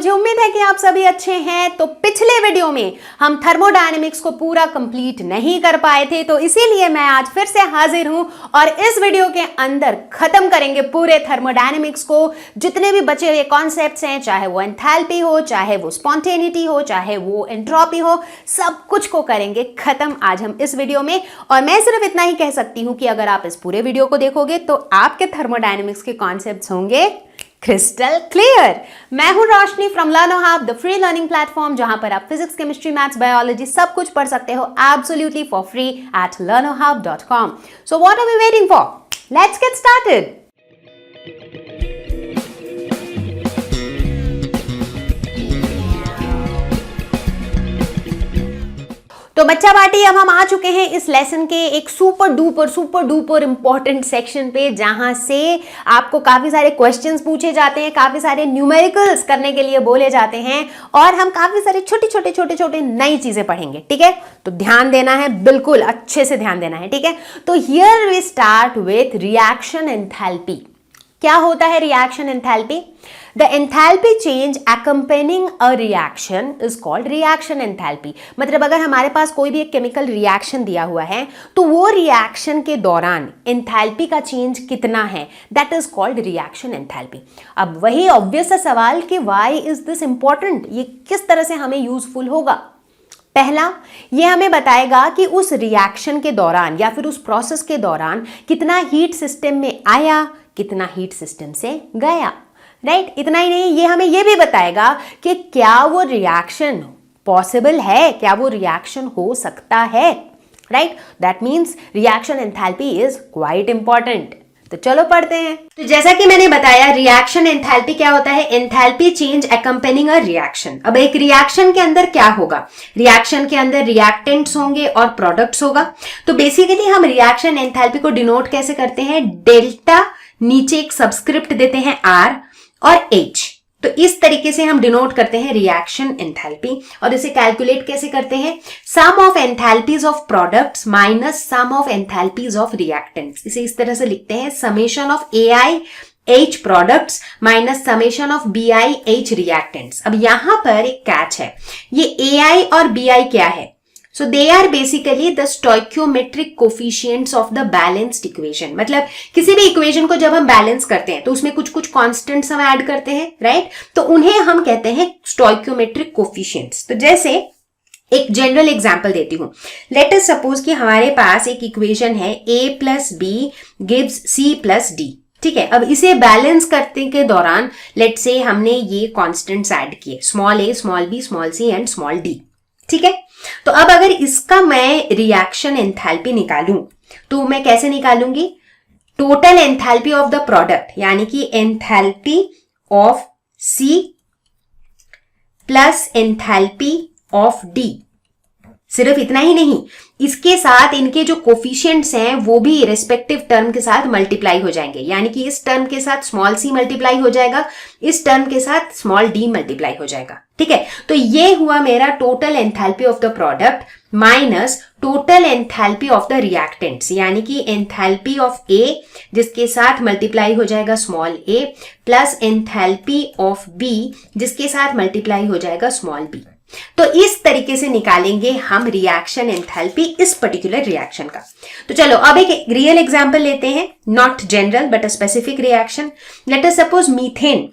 मुझे उम्मीद है कि आप सभी अच्छे हैं। तो पिछले वीडियो में हम थर्मोडायनेमिक्स को पूरा कंप्लीट नहीं कर पाए थे, तो इसीलिए मैं आज फिर से हाजिर हूं और इस वीडियो के अंदर खत्म करेंगे पूरे थर्मोडायनेमिक्स को। जितने भी बचे हुए कॉन्सेप्ट्स हैं, चाहे वो एंथैल्पी हो, चाहे वो स्पॉन्टेनिटी हो, चाहे वो एंट्रोपी हो, सब कुछ को करेंगे खत्म आज हम इस वीडियो में। और मैं सिर्फ इतना ही कह सकती हूं कि अगर आप इस पूरे वीडियो को देखोगे तो आपके थर्मोडायनेमिक्स के कॉन्सेप्ट्स होंगे क्रिस्टल क्लियर। मैं हूं Roshni from Learno hub, the free learning platform, जहां पर आप फिजिक्स, केमिस्ट्री, मैथ्स, बायोलॉजी सब कुछ पढ़ सकते हो absolutely for free at learnohub.com. So what are we waiting for? Let's get started. तो बच्चा पार्टी, अब हम आ चुके हैं इस लेसन के एक सुपर डुपर इंपॉर्टेंट सेक्शन पे, जहां से आपको काफी सारे क्वेश्चंस पूछे जाते हैं, काफी सारे न्यूमेरिकल्स करने के लिए बोले जाते हैं और हम काफी सारे छोटे नई चीजें पढ़ेंगे। ठीक है, तो ध्यान देना है, बिल्कुल अच्छे से ध्यान देना है। ठीक है, तो here we start with reaction enthalpy. क्या होता है reaction enthalpy? The enthalpy change accompanying a reaction is called reaction enthalpy. मतलब अगर हमारे पास कोई भी एक केमिकल रिएक्शन दिया हुआ है तो वो रिएक्शन के दौरान एंथैल्पी का चेंज कितना है, that is called reaction enthalpy. अब वही ऑब्वियस सा सवाल कि व्हाई इज दिस इंपॉर्टेंट, ये किस तरह से हमें यूजफुल होगा। पहला, ये हमें बताएगा कि उस रिएक्शन के दौरान या फिर उस प्रोसेस के दौरान कितना हीट सिस्टम में आया, कितना हीट सिस्टम से गया। राइट, इतना ही नहीं, ये हमें ये भी बताएगा कि क्या वो रिएक्शन पॉसिबल है, क्या वो रिएक्शन हो सकता है। Right, that means reaction enthalpy is quite important. तो चलो पढ़ते हैं। तो जैसा कि मैंने बताया, रिएक्शन एंथैल्पी क्या होता है? Enthalpy change accompanying a reaction. अब एक रिएक्शन के अंदर क्या होगा? रिएक्शन के अंदर रिएक्टेंट्स होंगे और प्रोडक्ट्स होगा। तो बेसिकली हम रिएक्शन एंथैल्पी को डिनोट कैसे करते हैं? डेल्टा, नीचे एक सबस्क्रिप्ट देते हैं R और H। तो इस तरीके से हम डिनोट करते हैं रिएक्शन एंथैल्पी। और इसे कैलकुलेट कैसे करते हैं? Sum of enthalpies of products minus sum of enthalpies of reactants. इसे इस तरह से लिखते हैं, summation of AI H products minus summation of BI H reactants. अब यहां पर एक कैच है, ये AI और BI क्या है? So they are basically the stoichiometric coefficients of the balanced equation. मतलब किसी भी इक्वेशन को जब हम बैलेंस करते हैं तो उसमें कुछ कॉन्स्टेंट्स हम ऐड करते हैं, राइट? तो उन्हें हम कहते हैं stoichiometric coefficients. तो जैसे एक जनरल एग्जांपल देती हूं। लेट अस सपोज कि हमारे पास एक इक्वेशन है A plus B gives C plus D। ठीक है, अब इसे बैलेंस करने के दौरान लेट से हमने ये कॉन्स्टेंट्स ऐड किए, small a, small b, small c and small d। ठीक है, तो अब अगर इसका मैं रिएक्शन एंथैल्पी निकालूं तो मैं कैसे निकालूंगी? Total enthalpy of the product, यानी कि enthalpy of C plus enthalpy of D। सिर्फ इतना ही नहीं, इसके साथ इनके जो कोफिशिएंट्स हैं वो भी रेस्पेक्टिव टर्म के साथ मल्टीप्लाई हो जाएंगे, यानी कि इस टर्म के साथ स्मॉल c मल्टीप्लाई हो जाएगा, इस टर्म के साथ स्मॉल d मल्टीप्लाई हो जाएगा। ठीक है, तो ये हुआ मेरा total enthalpy of the product minus total enthalpy of the reactants, यानी कि एंथैल्पी ऑफ A जिसके साथ मल्टीप्लाई हो जाएगा small a plus enthalpy of B जिसके साथ मल्टीप्लाई हो जाएगा स्मॉल b। तो इस तरीके से निकालेंगे हम रिएक्शन एंथैल्पी इस पर्टिकुलर रिएक्शन का। तो चलो अब एक रियल एग्जांपल लेते हैं, not general but a specific reaction. Late us suppose methane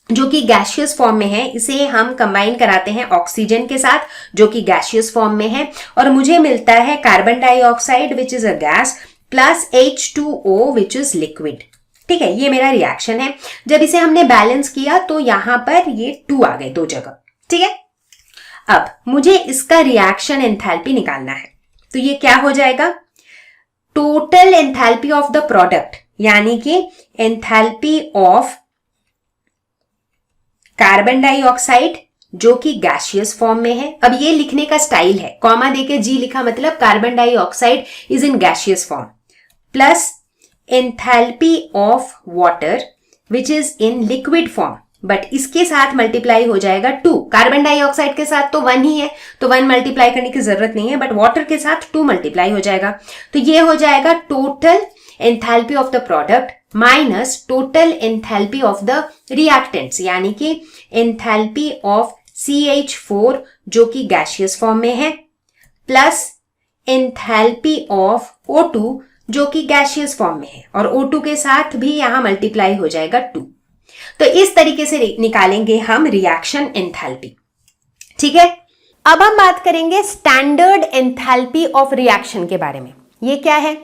जो कि गैसियस फॉर्म में है, इसे हम कंबाइन कराते हैं ऑक्सीजन के साथ जो कि गैसियस फॉर्म में है, और मुझे मिलता है carbon dioxide which is a gas plus H2O which is liquid. ठीक है, ये मेरा रिएक्शन है। जब इसे हमने बैलेंस किया तो यहां पर ये 2 आ गए दो जगह। ठीक है, अब मुझे इसका रिएक्शन एंथैल्पी निकालना है, तो ये क्या हो जाएगा? Total enthalpy of the product, यानी कि एंथैल्पी ऑफ कार्बन डाइऑक्साइड जो कि गैसियस फॉर्म में है। अब ये लिखने का स्टाइल है, कॉमा देके G लिखा मतलब carbon dioxide is in gaseous form, plus enthalpy of water which is in liquid form, but इसके साथ मल्टीप्लाई हो जाएगा 2। कार्बन डाइऑक्साइड के साथ तो 1 ही है, तो 1 मल्टीप्लाई करने की जरूरत नहीं है, बट वाटर के साथ 2 मल्टीप्लाई हो जाएगा। तो ये हो जाएगा total enthalpy of the product minus total enthalpy of the reactants, यानी कि एंथैल्पी ऑफ CH4 जो कि गैसियस फॉर्म में है, प्लस एंथैल्पी ऑफ O2 जो कि गैसियस फॉर्म में है, और O2 के साथ भी यहां मल्टीप्लाई हो जाएगा 2। तो इस तरीके से निकालेंगे हम रिएक्शन एंथैल्पी। ठीक है, अब हम बात करेंगे स्टैंडर्ड एंथैल्पी ऑफ रिएक्शन के बारे में। ये क्या है?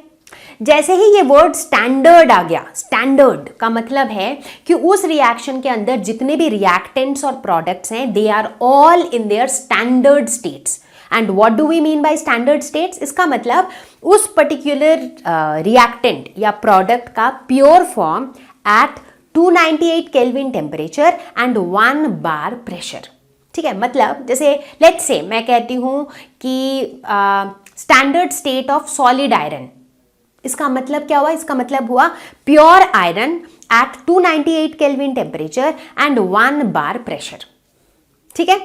जैसे ही ये वर्ड स्टैंडर्ड आ गया, स्टैंडर्ड का मतलब है कि उस रिएक्शन के अंदर जितने भी रिएक्टेंट्स और प्रोडक्ट्स हैं, they are all in their standard states. And what do we mean by standard states? इसका मतलब उस पर्टिकुलर रिएक्टेंट या प्रोडक्ट का pure form at 298 kelvin temperature and 1 bar pressure. ठीक है, मतलब जैसे लेट्स से मैं कहती हूं कि standard state of solid iron, इसका मतलब क्या हुआ? इसका मतलब हुआ pure iron at 298 kelvin temperature and 1 bar pressure. ठीक है,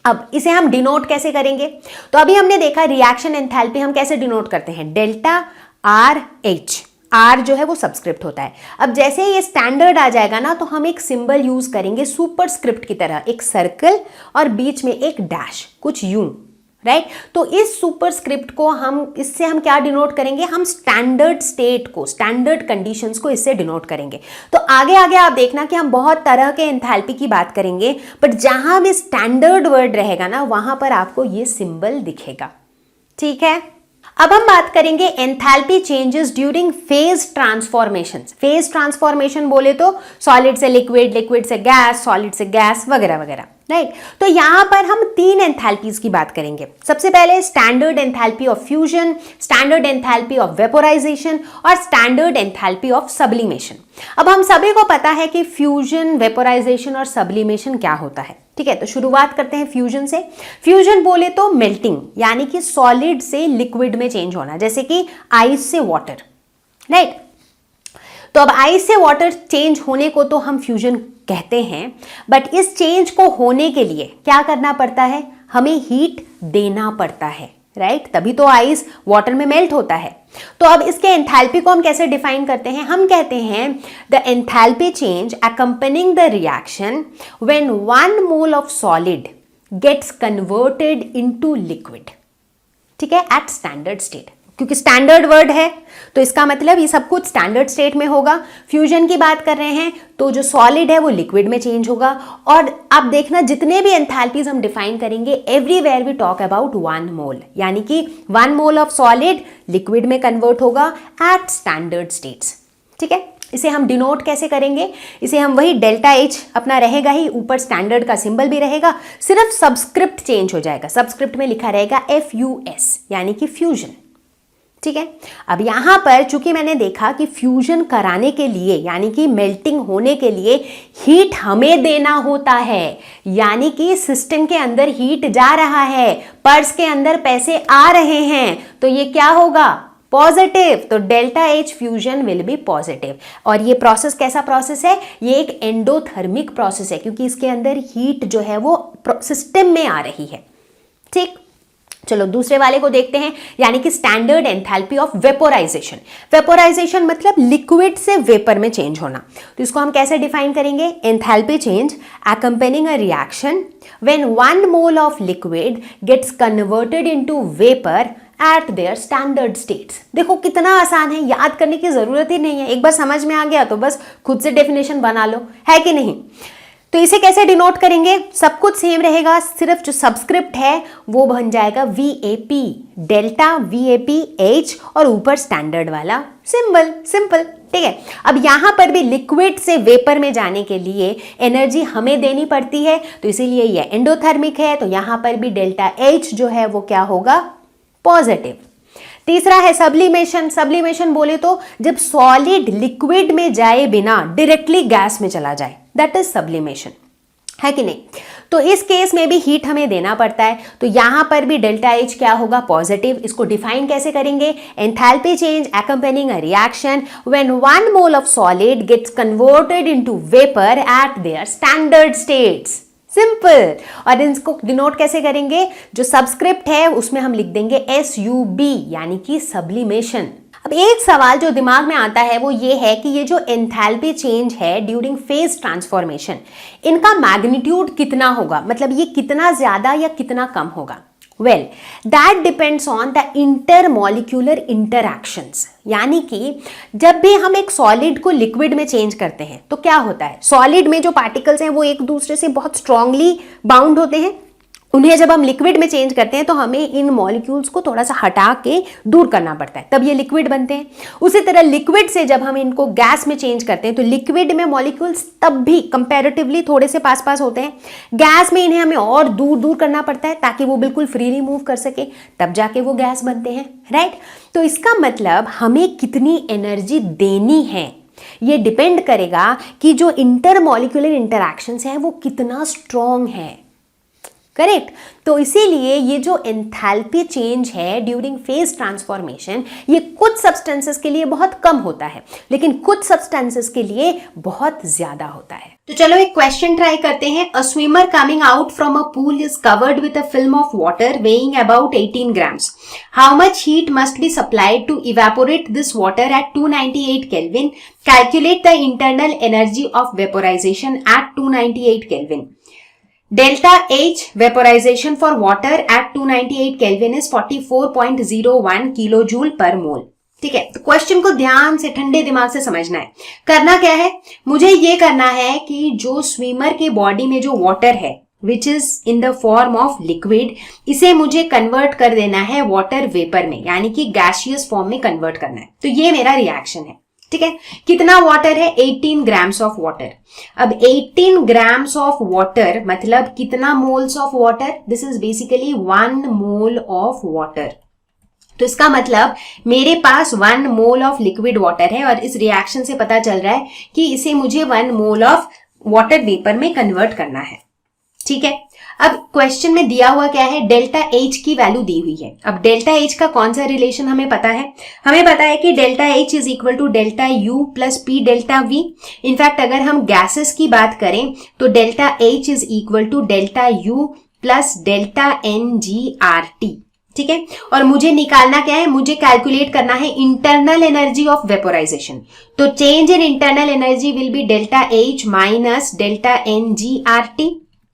अब इसे हम डिनोट कैसे करेंगे? तो अभी हमने देखा रिएक्शन एंथैल्पी हम कैसे डिनोट करते हैं, डेल्टा RH। R जो है वो सबस्क्रिप्ट होता है। अब जैसे ये स्टैंडर्ड आ जाएगा ना, तो हम एक सिंबल यूज करेंगे सुपरस्क्रिप्ट की तरह, एक सर्कल और बीच में एक डैश, कुछ यूं, राइट? तो इस सुपरस्क्रिप्ट को इससे हम क्या डिनोट करेंगे? हम स्टैंडर्ड स्टेट को, स्टैंडर्ड कंडीशंस को इससे डिनोट करेंगे। तो आगे आगे आप देखना कि हम बहुत तरह के एंथैल्पी की बात करेंगे, बट जहां भी स्टैंडर्ड वर्ड रहेगा ना, वहां पर आपको ये सिंबल दिखेगा। ठीक है, अब हम बात करेंगे enthalpy changes during phase transformation. Phase transformation बोले तो सॉलिड से लिक्विड, लिक्विड से गैस, सॉलिड से गैस वगैरह वगैरह, राइट? तो यहां पर हम 3 एंथैल्पीज की बात करेंगे। सबसे पहले standard enthalpy of fusion, standard enthalpy of vaporisation और स्टैंडर्ड एंथैल्पी ऑफ सब्लिमेशन। अब हम सभी को पता है कि फ्यूजन, वेपोराइजेशन और सब्लिमेशन क्या होता है। ठीक है, तो शुरुआत करते हैं फ्यूजन से। फ्यूजन बोले तो मेल्टिंग, यानी कि सॉलिड से लिक्विड में चेंज होना, जैसे कि आइस से वाटर, राइट? तो अब आइस से वाटर चेंज होने को तो हम फ्यूजन कहते हैं, बट इस चेंज को होने के लिए क्या करना पड़ता है? हमें हीट देना पड़ता है, राइट? तभी तो आइस वाटर में मेल्ट होता है। तो अब इसके एंथैल्पी को हम कैसे डिफाइन करते हैं? हम कहते हैं the enthalpy change accompanying the reaction when 1 mole of solid gets converted into liquid। ठीक है, एट स्टैंडर्ड स्टेट, क्योंकि स्टैंडर्ड वर्ड है तो इसका मतलब ये सब कुछ स्टैंडर्ड स्टेट में होगा। फ्यूजन की बात कर रहे हैं तो जो सॉलिड है वो लिक्विड में चेंज होगा। और आप देखना जितने भी एंथैल्पीज हम डिफाइन करेंगे, एवरीवेयर वी टॉक अबाउट 1 मोल, यानी कि 1 मोल ऑफ सॉलिड लिक्विड में कन्वर्ट होगा एट स्टैंडर्ड स्टेट्स। ठीक है, इसे हम डिनोट कैसे करेंगे? इसे हम वही डेल्टा H अपना रहेगा ही, ऊपर स्टैंडर्ड का सिंबल भी रहेगा, सिर्फ सबस्क्रिप्ट चेंज हो जाएगा। सबस्क्रिप्ट में लिखा रहेगा FUS, यानी कि फ्यूजन। ठीक है, अब यहां पर चूंकि मैंने देखा कि फ्यूजन कराने के लिए, यानी कि मेल्टिंग होने के लिए हीट हमें देना होता है, यानी कि सिस्टम के अंदर हीट जा रहा है, पर्स के अंदर पैसे आ रहे हैं, तो ये क्या होगा? पॉजिटिव। तो delta H fusion will be positive. और ये प्रोसेस कैसा प्रोसेस है? ये एक एंडोथर्मिक प्रोसेस है, क्योंकि इसके अंदर हीट जो है वो सिस्टम में आ रही है। ठीक, चलो दूसरे वाले को देखते हैं, यानी कि standard enthalpy of vaporisation. Vaporisation मतलब लिक्विड से वेपर में चेंज होना। तो इसको हम कैसे डिफाइन करेंगे? Enthalpy change accompanying a reaction when 1 mole of liquid gets converted into vapor at their standard states। देखो कितना आसान है, याद करने की जरूरत ही नहीं है, एक बार समझ में आ गया तो बस खुद से डेफिनेशन बना लो, है कि नहीं? तो इसे कैसे डिनोट करेंगे? सब कुछ सेम रहेगा, सिर्फ जो सबस्क्रिप्ट है वो बन जाएगा VAP, डेल्टा VAPH और ऊपर स्टैंडर्ड वाला सिंबल। सिंपल, ठीक है। अब यहां पर भी लिक्विड से वेपर में जाने के लिए एनर्जी हमें देनी पड़ती है, तो इसीलिए ये एंडोथर्मिक है, तो यहां पर भी डेल्टा H जो है वो क्या होगा? पॉजिटिव। तीसरा है सब्लिमेशन। सब्लिमेशन बोले तो जब सॉलिड लिक्विड में जाए बिना डायरेक्टली गैस में चला जाए, दैट इज सब्लिमेशन, है कि नहीं? तो इस केस में भी हीट हमें देना पड़ता है, तो यहां पर भी डेल्टा H क्या होगा? पॉजिटिव। इसको डिफाइन कैसे करेंगे? Enthalpy change accompanying a reaction when 1 mole of solid gets converted into vapor at their standard states। Simple. और इसको डिनोट कैसे करेंगे? जो सबस्क्रिप्ट है उसमें हम लिख देंगे SUB, यानी कि सब्लिमेशन। अब एक सवाल जो दिमाग में आता है वो ये है कि ये जो एंथैल्पी चेंज है ड्यूरिंग फेज ट्रांसफॉर्मेशन, इनका मैग्नीट्यूड कितना होगा, मतलब ये कितना ज्यादा या कितना कम होगा। Well that depends on the intermolecular interactions, यानी कि जब भी हम एक सॉलिड को लिक्विड में चेंज करते हैं तो क्या होता है, सॉलिड में जो पार्टिकल्स हैं वो एक दूसरे से बहुत स्ट्रांगली बाउंड होते हैं, उन्हें जब हम लिक्विड में चेंज करते हैं तो हमें इन मॉलिक्यूल्स को थोड़ा सा हटा के दूर करना पड़ता है, तब ये लिक्विड बनते हैं। उसी तरह लिक्विड से जब हम इनको गैस में चेंज करते हैं तो लिक्विड में मॉलिक्यूल्स तब भी कंपैरेटिवली थोड़े से पास पास होते हैं, गैस में इन्हें हमें और दूर दूर करना पड़ता है ताकि वो बिल्कुल फ्रीली मूव कर सके, तब जाके वो गैस बनते हैं, राइट। तो इसका मतलब हमें कितनी एनर्जी देनी है ये डिपेंड करेगा कि जो इंटरमॉलिक्यूलर इंटरैक्शंस हैं वो कितना स्ट्रॉन्ग है, करेक्ट। तो इसीलिए ये जो एंथैल्पी चेंज है ड्यूरिंग फेज ट्रांसफॉर्मेशन, ये कुछ सब्सटेंसेस के लिए बहुत कम होता है लेकिन कुछ सब्सटेंसेस के लिए बहुत ज्यादा होता है। तो चलो एक क्वेश्चन ट्राई करते हैं। अ swimmer coming out from a pool is covered with a film of water weighing about 18 grams. How much heat must be supplied to evaporate this water at 298 Kelvin? Calculate the internal energy of vaporization at 298 Kelvin. Delta H vaporization for water at 298 Kelvin is 44.01 kilojoule per mole. ठीक है, तो question को ध्यान से ठंडे दिमाग से समझना है। करना क्या है, मुझे ये करना है कि जो स्विमर के बॉडी में जो वाटर है which is in the form of liquid, इसे मुझे कन्वर्ट कर देना है वाटर वेपर में, यानी कि गैसियस फॉर्म में कन्वर्ट करना है। तो ये मेरा रिएक्शन है, ठीक है। कितना वाटर है, 18 grams ऑफ वाटर। अब 18 grams ऑफ वाटर मतलब कितना moles of water, this is basically 1 mole of water. तो इसका मतलब मेरे पास 1 मोल ऑफ लिक्विड वाटर है और इस रिएक्शन से पता चल रहा है कि इसे मुझे 1 मोल ऑफ वाटर वेपर में कन्वर्ट करना है, ठीक है। अब क्वेश्चन में दिया हुआ क्या है, डेल्टा एच की वैल्यू दी हुई है। अब डेल्टा एच का कौन सा रिलेशन हमें पता है, हमें पता है कि delta H is equal to delta U plus P delta V. In fact अगर हम गैसेस की बात करें तो delta H is equal to delta U plus delta N G R T, ठीक है। और मुझे निकालना क्या है, मुझे कैलकुलेट करना है इंटरनल एनर्जी ऑफ वेपोराइजेशन। तो change in internal energy will be delta H minus delta N G R T,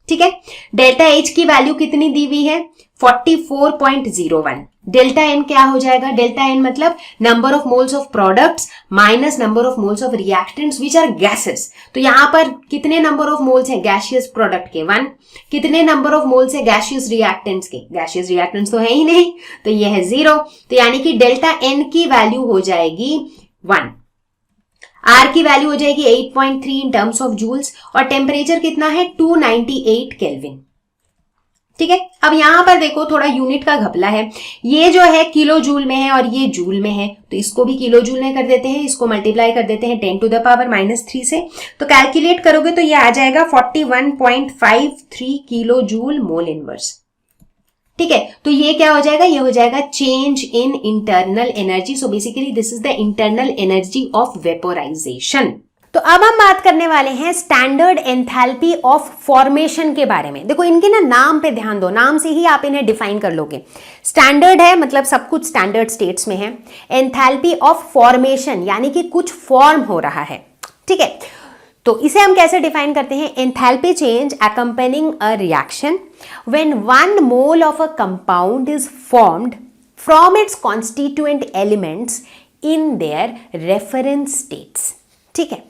ठीक है। डेल्टा एच की वैल्यू कितनी दी हुई है, 44.01। डेल्टा एन क्या हो जाएगा, डेल्टा एन मतलब number of moles of products minus number of moles of reactants which are gases. तो यहां पर कितने नंबर ऑफ मोल्स हैं गैसियस प्रोडक्ट के, 1। कितने नंबर ऑफ मोल्स है गैसियस रिएक्टेंट्स के, गैसियस रिएक्टेंट्स तो है ही नहीं, तो ये है 0। तो यानी कि डेल्टा एन की वैल्यू हो जाएगी 1, आर की वैल्यू हो जाएगी 8.3 इन टर्म्स ऑफ जूल्स और टेम्परेचर कितना है 298 केल्विन, ठीक है। अब यहां पर देखो थोड़ा यूनिट का घपला है, ये जो है किलो जूल में है और ये जूल में है, तो इसको भी किलो जूल में कर देते हैं, इसको मल्टीप्लाई कर देते हैं 10 टू द पावर -3 से, तो कैलकुलेट करोगे तो ये आ जाएगा 41.53 किलो जूल मोल इनवर्स, ठीक है। तो ये क्या हो जाएगा, ये हो जाएगा change in internal energy. So basically this is the internal energy of vaporisation. तो अब हम बात करने वाले हैं स्टैंडर्ड एंथैल्पी ऑफ फॉर्मेशन के बारे में। देखो इनके ना नाम पे ध्यान दो, नाम से ही आप इन्हें डिफाइन कर लोगे। स्टैंडर्ड है मतलब सब कुछ स्टैंडर्ड स्टेट्स में है, एंथैल्पी ऑफ फॉर्मेशन यानी कि कुछ फॉर्म हो रहा है, ठीक है। तो इसे हम कैसे डिफाइन करते हैं, enthalpy change accompanying a reaction when 1 mole of a compound is formed from its constituent elements in their reference states, ठीक है।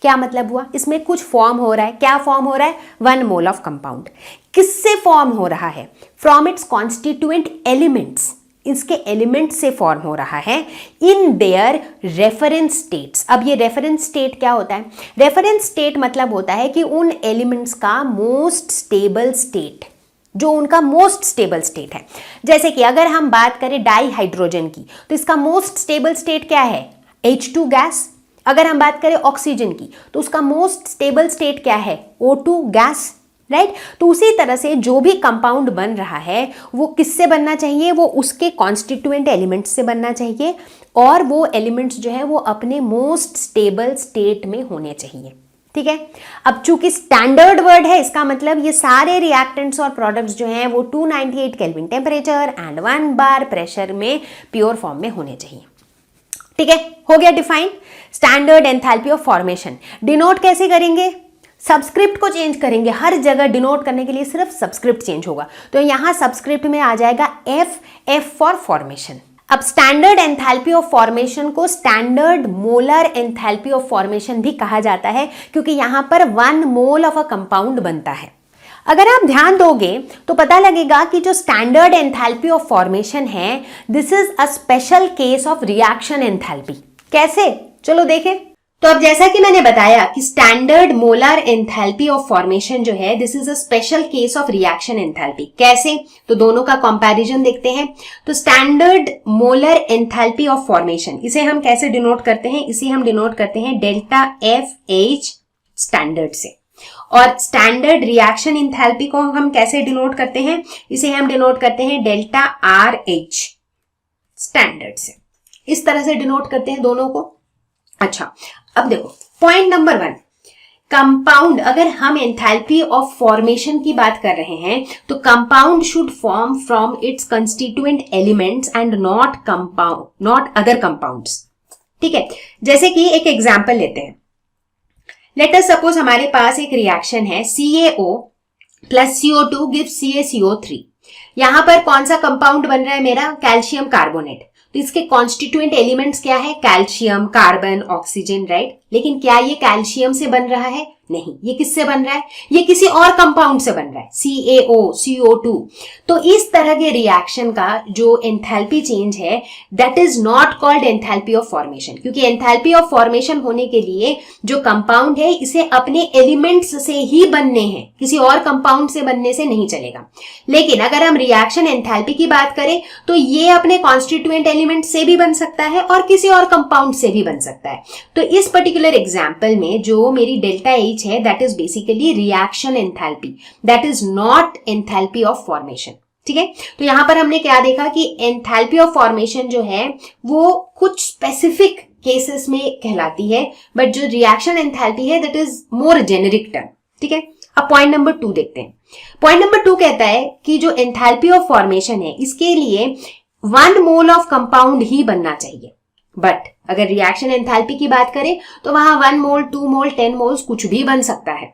क्या मतलब हुआ, इसमें कुछ फॉर्म हो रहा है, क्या फॉर्म हो रहा है, 1 मोल ऑफ कंपाउंड। किससे फॉर्म हो रहा है, फ्रॉम इट्स कॉन्स्टिट्यूएंट एलिमेंट्स, इसके एलिमेंट से फॉर्म हो रहा है इन देयर रेफरेंस स्टेट्स। अब ये रेफरेंस स्टेट क्या होता है, रेफरेंस स्टेट मतलब होता है कि उन एलिमेंट्स का मोस्ट स्टेबल स्टेट, जो उनका मोस्ट स्टेबल स्टेट है। जैसे कि अगर हम बात करें डाई हाइड्रोजन की तो इसका मोस्ट स्टेबल स्टेट क्या है, H2 गैस। अगर हम बात करें ऑक्सीजन की तो उसका मोस्ट स्टेबल स्टेट क्या है, O2 गैस, राइट। तो उसी तरह से जो भी कंपाउंड बन रहा है वो किससे बनना चाहिए, वो उसके कॉन्स्टिट्यूएंट एलिमेंट्स से बनना चाहिए और वो एलिमेंट्स जो है वो अपने मोस्ट स्टेबल स्टेट में होने चाहिए, ठीक है। अब चूंकि स्टैंडर्ड वर्ड है इसका मतलब ये सारे रिएक्टेंट्स और प्रोडक्ट्स जो हैं वो 298 kelvin temperature and 1 bar pressure में प्योर फॉर्म में होने चाहिए, ठीक है, हो गया define standard enthalpy of formation. Denote कैसे करेंगे? सबस्क्रिप्ट को चेंज करेंगे, हर जगह डिनोट करने के लिए सिर्फ सबस्क्रिप्ट चेंज होगा। तो यहां सबस्क्रिप्ट में आ जाएगा एफ फॉर फॉर्मेशन। अब स्टैंडर्ड एंथैल्पी ऑफ फॉर्मेशन को standard molar enthalpy of formation भी कहा जाता है, क्योंकि यहां पर 1 मोल ऑफ अ कंपाउंड बनता है। अगर आप ध्यान दोगे तो पता लगेगा कि जो स्टैंडर्ड एंथैल्पी ऑफ फॉर्मेशन है, this is a special case of reaction enthalpy. कैसे? चलो देखें। तो अब जैसा कि मैंने बताया कि standard molar enthalpy of formation जो है, this is a special case of reaction enthalpy. कैसे? तो दोनों का कंपैरिजन देखते हैं। तो standard molar enthalpy of formation, इसे हम कैसे डिनोट करते हैं? इसे हम डिनोट करते हैं डेल्टा एफ एच स्टैंडर्ड से। और स्टैंडर्ड रिएक्शन एंथैल्पी को हम कैसे डिनोट करते हैं? इसे हम डिनोट करते हैं डेल्टा आर एच स्टैंडर्ड से। इस तरह से डिनोट करते हैं दोनों को। अच्छा, अब देखो पॉइंट नंबर 1, कंपाउंड, अगर हम एंथैल्पी ऑफ फॉर्मेशन की बात कर रहे हैं तो compound should form from its constituent elements and not other compounds. ठीक है, जैसे कि एक एग्जांपल लेते हैं। लेट अस सपोज हमारे पास एक रिएक्शन है CaO plus CO2 gives CaCO3। यहां पर कौन सा कंपाउंड बन रहा है मेरा? Calcium carbonate. तो इसके कॉन्स्टिट्यूएंट एलिमेंट्स क्या है? Calcium, carbon, oxygen, right. लेकिन क्या ये कैल्शियम से बन रहा है? नहीं। ये किससे बन रहा है? ये किसी और कंपाउंड से बन रहा है, CaO, CO2। तो इस तरह के रिएक्शन का जो एंथैल्पी चेंज है, that is not called enthalpy of formation, क्योंकि एंथैल्पी ऑफ फॉर्मेशन होने के लिए जो कंपाउंड है इसे अपने एलिमेंट्स से ही बनने हैं, किसी और कंपाउंड से बनने से नहीं चलेगा। लेकिन अगर हम रिएक्शन एंथैल्पी की बात करें तो ये अपने कॉन्स्टिट्यूएंट एलिमेंट से भी बन सकता है और किसी और कंपाउंड से भी बन सकता है। तो इस पर्टिकुलर एग्जाम्पल में जो मेरी डेल्टा एच है, that is basically reaction enthalpy, that is not enthalpy of formation. ठीक है, तो यहां पर हमने क्या देखा कि एंथैल्पी ऑफ फॉर्मेशन जो है वो कुछ स्पेसिफिक केसेस में कहलाती है, बट जो रिएक्शन एंथैल्पी है that is more generic term. ठीक है, अब पॉइंट नंबर 2 देखते हैं। पॉइंट नंबर 2 कहता है कि जो एंथैल्पी ऑफ फॉर्मेशन है, इसके लिए 1 मोल ऑफ कंपाउंड ही बनना चाहिए। बट अगर रिएक्शन एंथैल्पी की बात करें तो वहां 1 मोल, 2 मोल, 10 मोल्स कुछ भी बन सकता है।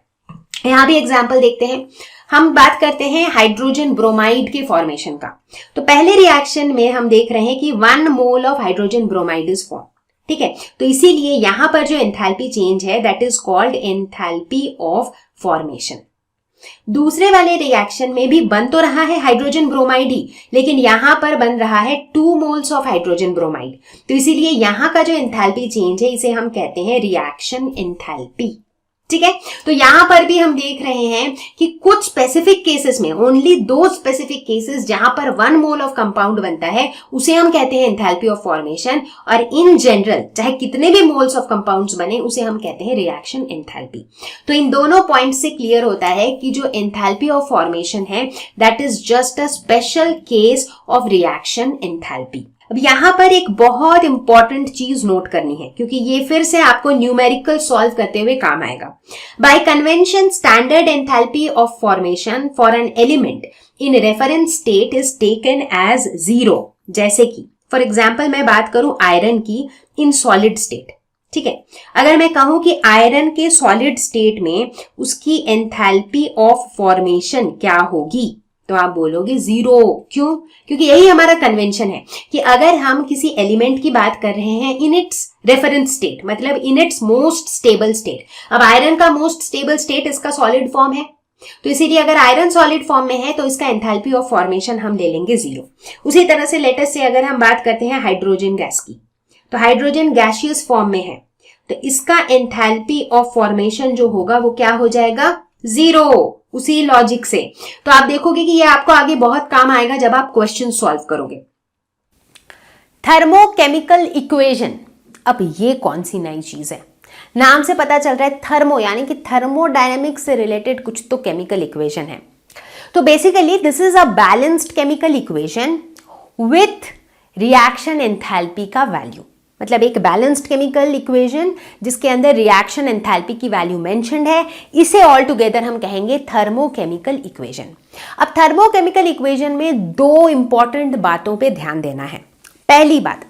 यहां भी एग्जांपल देखते हैं। हम बात करते हैं हाइड्रोजन ब्रोमाइड के फॉर्मेशन का। तो पहले रिएक्शन में हम देख रहे हैं कि 1 mole of hydrogen bromide is form. ठीक है, तो इसीलिए यहां पर जो एंथैल्पी चेंज है that is called enthalpy of formation. दूसरे वाले रिएक्शन में भी बन तो रहा है हाइड्रोजन ब्रोमाइड ही, लेकिन यहां पर बन रहा है 2 मोल्स ऑफ हाइड्रोजन ब्रोमाइड। तो इसीलिए यहां का जो एंथैल्पी चेंज है इसे हम कहते हैं रिएक्शन एंथैल्पी। ठीक है, तो यहां पर भी हम देख रहे हैं कि कुछ स्पेसिफिक केसेस में, ओनली 2 स्पेसिफिक केसेस जहां पर 1 मोल ऑफ कंपाउंड बनता है उसे हम कहते हैं एंथैल्पी ऑफ फॉर्मेशन, और इन जनरल चाहे कितने भी मोल्स ऑफ कंपाउंड्स बने उसे हम कहते हैं रिएक्शन एंथैल्पी। तो इन दोनों पॉइंट से क्लियर होता है कि जो एंथैल्पी ऑफ फॉर्मेशन है that is just a special case of reaction enthalpy. अब यहां पर एक बहुत इंपॉर्टेंट चीज नोट करनी है, क्योंकि ये फिर से आपको न्यूमेरिकल सॉल्व करते हुए काम आएगा। By convention standard enthalpy of formation for an element in reference state is taken as 0। जैसे कि फॉर एग्जांपल मैं बात करूं आयरन की इन सॉलिड स्टेट। ठीक है, अगर मैं कहूं कि आयरन के सॉलिड स्टेट में उसकी एंथैल्पी ऑफ फॉर्मेशन क्या होगी, तो आप बोलोगे 0। क्यों? क्योंकि यही हमारा कन्वेंशन है कि अगर हम किसी एलिमेंट की बात कर रहे हैं इन इट्स रेफरेंस स्टेट, मतलब in its most stable state. अब आयरन का मोस्ट स्टेबल स्टेट इसका सॉलिड फॉर्म है, तो इसीलिए अगर आयरन सॉलिड फॉर्म में है तो इसका एंथैल्पी ऑफ फॉर्मेशन हम ले लेंगे 0। उसी तरह से लेट अस से अगर हम बात करते हैं हाइड्रोजन गैस की, तो हाइड्रोजन गैसियस फॉर्म में है, तो इसका एंथैल्पी ऑफ फॉर्मेशन जो होगा वो क्या हो जाएगा? 0। उसी लॉजिक से तो आप देखोगे कि ये आपको आगे बहुत काम आएगा जब आप क्वेश्चन सॉल्व करोगे। थर्मोकेमिकल इक्वेशन, अब ये कौन सी नई चीज है? नाम से पता चल रहा है थर्मो, यानी कि थर्मोडायनेमिक्स से रिलेटेड कुछ तो केमिकल इक्वेशन है। तो basically this is a balanced chemical equation with reaction enthalpy का वैल्यू, मतलब एक बैलेंस्ड केमिकल इक्वेशन जिसके अंदर रिएक्शन एंथैल्पी की वैल्यू मेंशन्ड है, इसे ऑल टुगेदर हम कहेंगे थर्मोकेमिकल इक्वेशन। अब थर्मोकेमिकल इक्वेशन में 2 इंपॉर्टेंट बातों पे ध्यान देना है। पहली बात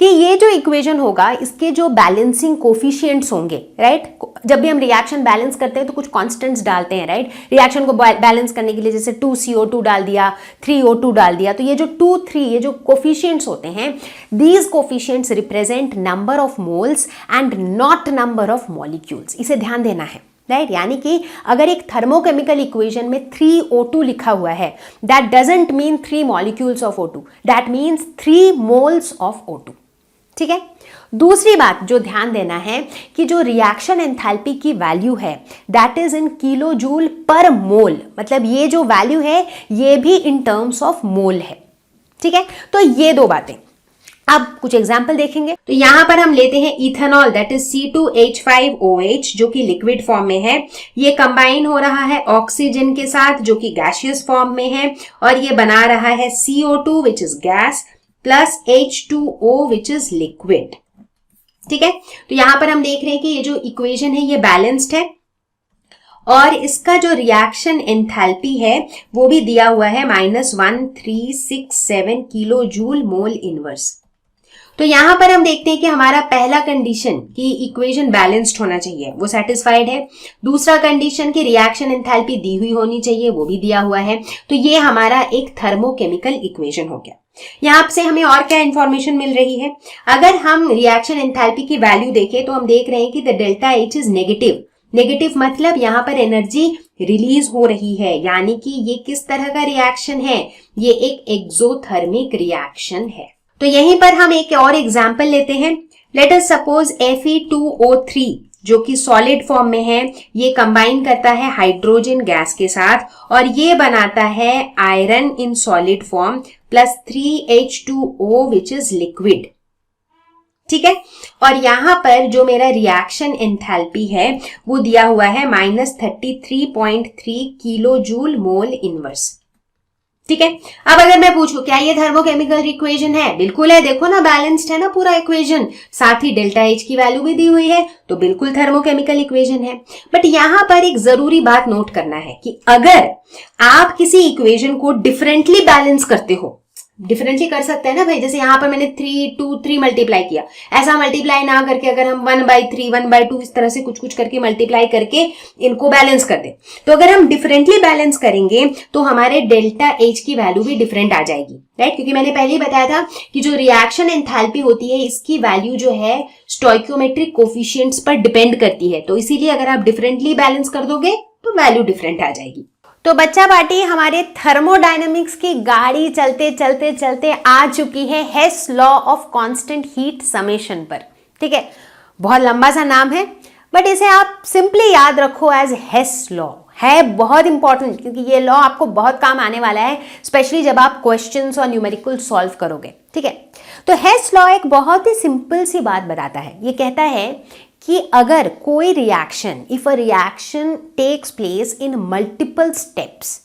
कि ये जो इक्वेशन होगा इसके जो बैलेंसिंग कोफिशिएंट्स होंगे, राइट। जब भी हम रिएक्शन बैलेंस करते हैं तो कुछ कांस्टेंट्स डालते हैं, राइट। रिएक्शन को बैलेंस करने के लिए जैसे 2CO2 डाल दिया, 3O2 डाल दिया, तो ये जो 2, 3 ये जो कोफिशिएंट्स होते हैं, these coefficients represent number of moles and not number of molecules. इसे ध्यान देना है, राइट। यानी कि अगर एक थर्मोकेमिकल इक्वेशन में 3O2 लिखा हुआ है, that doesn't mean 3 molecules of O2, that means 3 moles of O2, ठीक है। दूसरी बात जो ध्यान देना है कि जो रिएक्शन एंथैल्पी की वैल्यू है that is in kilo joule per mole, मतलब ये जो वैल्यू है ये भी इन टर्म्स ऑफ मोल है, ठीक है। तो ये दो बातें, अब कुछ एग्जाम्पल देखेंगे। तो यहां पर हम लेते हैं इथेनॉल दैट इज C2H5OH जो कि लिक्विड फॉर्म में है, ये कंबाइन हो रहा है ऑक्सीजन के साथ जो कि गैसियस फॉर्म में है, और ये बना रहा है CO2 which is gas plus H2O which is liquid, ठीक है। तो यहां पर हम देख रहे हैं कि ये जो इक्वेशन है ये बैलेंस्ड है, और इसका जो रिएक्शन एंथैल्पी है वो भी दिया हुआ है -1367 किलो जूल मोल इनवर्स। तो यहां पर हम देखते हैं कि हमारा पहला कंडीशन कि इक्वेशन बैलेंस्ड होना चाहिए वो सेटिस्फाइड है, दूसरा कंडीशन की रिएक्शन एंथैल्पी दी हुई होनी चाहिए वो भी दिया हुआ है। तो ये हमारा एक थर्मोकेमिकल इक्वेशन हो गया। यहां से हमें और क्या इंफॉर्मेशन मिल रही है, अगर हम रिएक्शन एंथैल्पी की वैल्यू देखें तो हम देख रहे हैं कि the delta H is negative. Negative मतलब यहां पर एनर्जी रिलीज हो रही है, यानी कि ये किस तरह का रिएक्शन है, ये एक एक्सोथर्मिक रिएक्शन है। तो यहीं पर हम एक और एग्जांपल लेते हैं। लेट अस सपोज Fe2O3 जो कि सॉलिड फॉर्म में है, ये कंबाइन करता है हाइड्रोजन गैस के साथ और ये बनाता है iron in solid form plus 3H2O which is liquid, ठीक है। और यहां पर जो मेरा रिएक्शन एंथैल्पी है वो दिया हुआ है -33.3 किलो जूल मोल इनवर्स, ठीक है। अब अगर मैं पूछूं क्या ये थर्मोकेमिकल इक्वेशन है, बिल्कुल है, देखो ना बैलेंस्ड है ना पूरा इक्वेशन, साथ ही डेल्टा H की वैल्यू भी दी हुई है, तो बिल्कुल थर्मोकेमिकल इक्वेशन है। बट यहां पर एक जरूरी बात नोट करना है कि अगर आप किसी इक्वेशन को डिफरेंटली बैलेंस करते हो, डिफरेंटली कर सकते हैं ना भाई, जैसे यहां पर मैंने 3 मल्टीप्लाई किया, ऐसा मल्टीप्लाई ना करके अगर हम 1/3 1/2 इस तरह से कुछ करके मल्टीप्लाई करके इनको बैलेंस कर दे, तो अगर हम डिफरेंटली बैलेंस करेंगे तो हमारे डेल्टा H की वैल्यू भी डिफरेंट आ जाएगी, राइट। क्योंकि मैंने पहले ही बताया था कि जो रिएक्शन एंथैल्पी होती है इसकी वैल्यू जो है स्टोइकियोमेट्रिक कोफिशिएंट्स पर डिपेंड करती है, तो इसीलिए अगर आप डिफरेंटली बैलेंस कर दोगे तो वैल्यू डिफरेंट आ जाएगी। तो बच्चा पार्टी हमारे थर्मोडायनेमिक्स की गाड़ी चलते चलते चलते आ चुकी है Hess law of constant heat summation पर, ठीक है। बहुत लंबा सा नाम है बट इसे आप सिंपली याद रखो एज हेस लॉ, है बहुत इंपॉर्टेंट क्योंकि ये लॉ आपको बहुत काम आने वाला है, स्पेशली जब आप क्वेश्चंस और न्यूमेरिकल सॉल्व करोगे, ठीक है। तो हेस लॉ एक बहुत ही सिंपल सी बात बताता है, ये कहता है कि अगर कोई reaction, if a reaction takes place in multiple steps,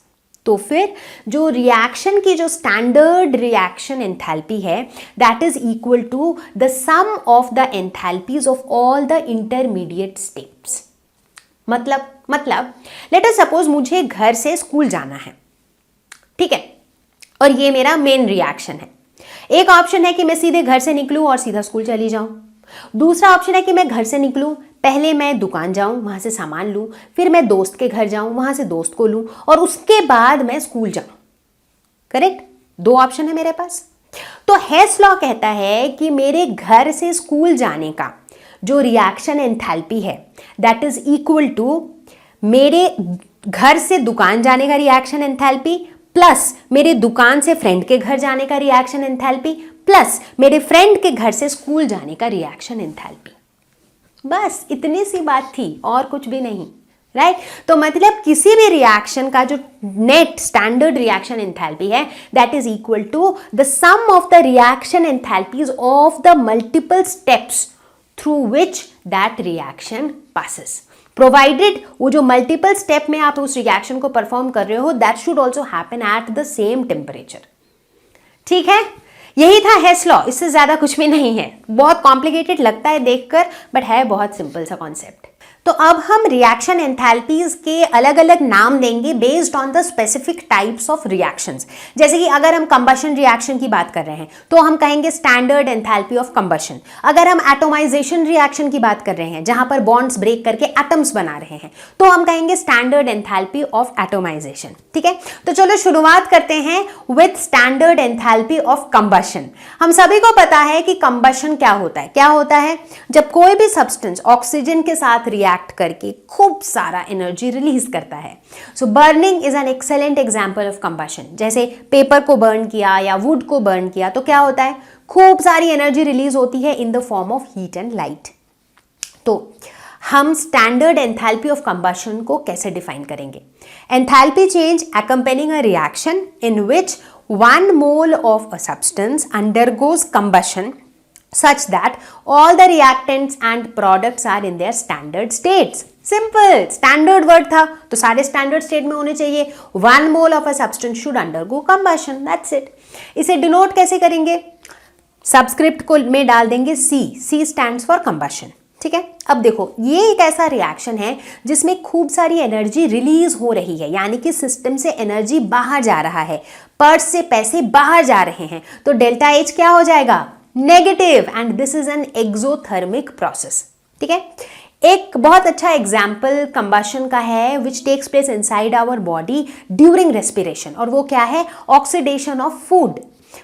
तो फिर जो रिएक्शन की जो स्टैंडर्ड रिएक्शन एंथैल्पी है that is equal to the sum of the enthalpies of all the intermediate steps. मतलब लेट अस सपोज मुझे घर से स्कूल जाना है, ठीक है, और ये मेरा मेन रिएक्शन है। एक ऑप्शन है कि मैं सीधे घर से निकलूं और सीधा स्कूल चली जाऊं, दूसरा ऑप्शन है कि मैं घर से निकलूं, पहले मैं दुकान जाऊं, वहां से सामान लूं, फिर मैं दोस्त के घर जाऊं, वहां से दोस्त को लूं और उसके बाद मैं स्कूल जाऊं। करेक्ट, दो ऑप्शन है मेरे पास। तो हेस लॉ कहता है कि मेरे घर से स्कूल जाने का जो रिएक्शन एंथैल्पी है दैट इज इक्वल टू मेरे घर से दुकान जाने का रिएक्शन एंथैल्पी प्लस मेरे दुकान से फ्रेंड के घर जाने का रिएक्शन एंथैल्पी प्लस मेरे फ्रेंड के घर से स्कूल जाने का रिएक्शन एंथैल्पी। बस इतनी सी बात थी और कुछ भी नहीं, राइट। तो मतलब किसी भी रिएक्शन का जो नेट स्टैंडर्ड रिएक्शन एंथैल्पी है that is equal to the sum of the reaction enthalpies of the multiple steps through which that reaction passes, provided वो जो मल्टीपल स्टेप में आप उस रिएक्शन को परफॉर्म कर रहे हो that should also happen at the same temperature, ठीक है। यही था हेस लॉ, इससे ज्यादा कुछ भी नहीं है। बहुत कॉम्प्लिकेटेड लगता है देखकर बट है बहुत सिंपल सा कॉन्सेप्ट। तो अब हम रिएक्शन एंथैल्पीज के अलग अलग नाम देंगे based on the specific types of reactions. जैसे कि अगर हम कंबशन रिएक्शन की बात कर रहे हैं तो हम कहेंगे स्टैंडर्ड एंथैल्पी ऑफ कंबशन। अगर हम एटोमाइजेशन रिएक्शन की बात कर रहे हैं जहां पर बॉन्ड्स ब्रेक करके एटम्स बना रहे हैं तो हम कहेंगे स्टैंडर्ड एंथैल्पी ऑफ एटोमाइजेशन। ठीक है, तो चलो शुरुआत करते हैं with standard enthalpy of combustion. हम सभी को पता है कि कंबशन क्या होता है। क्या होता है? जब कोई भी सब्सटेंस ऑक्सीजन के साथ रिएक्ट करके खूब सारा एनर्जी रिलीज करता है। So burning is an excellent example of combustion. जैसे पेपर को बर्न किया या वुड को बर्न किया तो क्या होता है? खूब सारी एनर्जी रिलीज होती है in the form of heat and light. तो हम स्टैंडर्ड एंथैल्पी ऑफ कंबशन को कैसे डिफाइन करेंगे? Enthalpy change accompanying a reaction in which 1 mole of a substance undergoes combustion such that all the reactants and products are in their standard states. Simple, standard word था तो सारे standard state में होने चाहिए। 1 mole of a substance should undergo combustion, that's it. इसे denote कैसे करेंगे? Subscript को में डाल देंगे C stands for combustion। ठीक है, अब देखो ये एक ऐसा रिएक्शन है जिसमें खूब सारी एनर्जी रिलीज हो रही है, यानी कि सिस्टम से एनर्जी बाहर जा रहा है, पर्स से पैसे बाहर जा रहे हैं, तो डेल्टा H क्या हो जाएगा? Negative, and this is an exothermic process. ठीक है, एक बहुत अच्छा एग्जाम्पल कंबशन का है which takes place inside our body during respiration, और वो क्या है? Oxidation of food.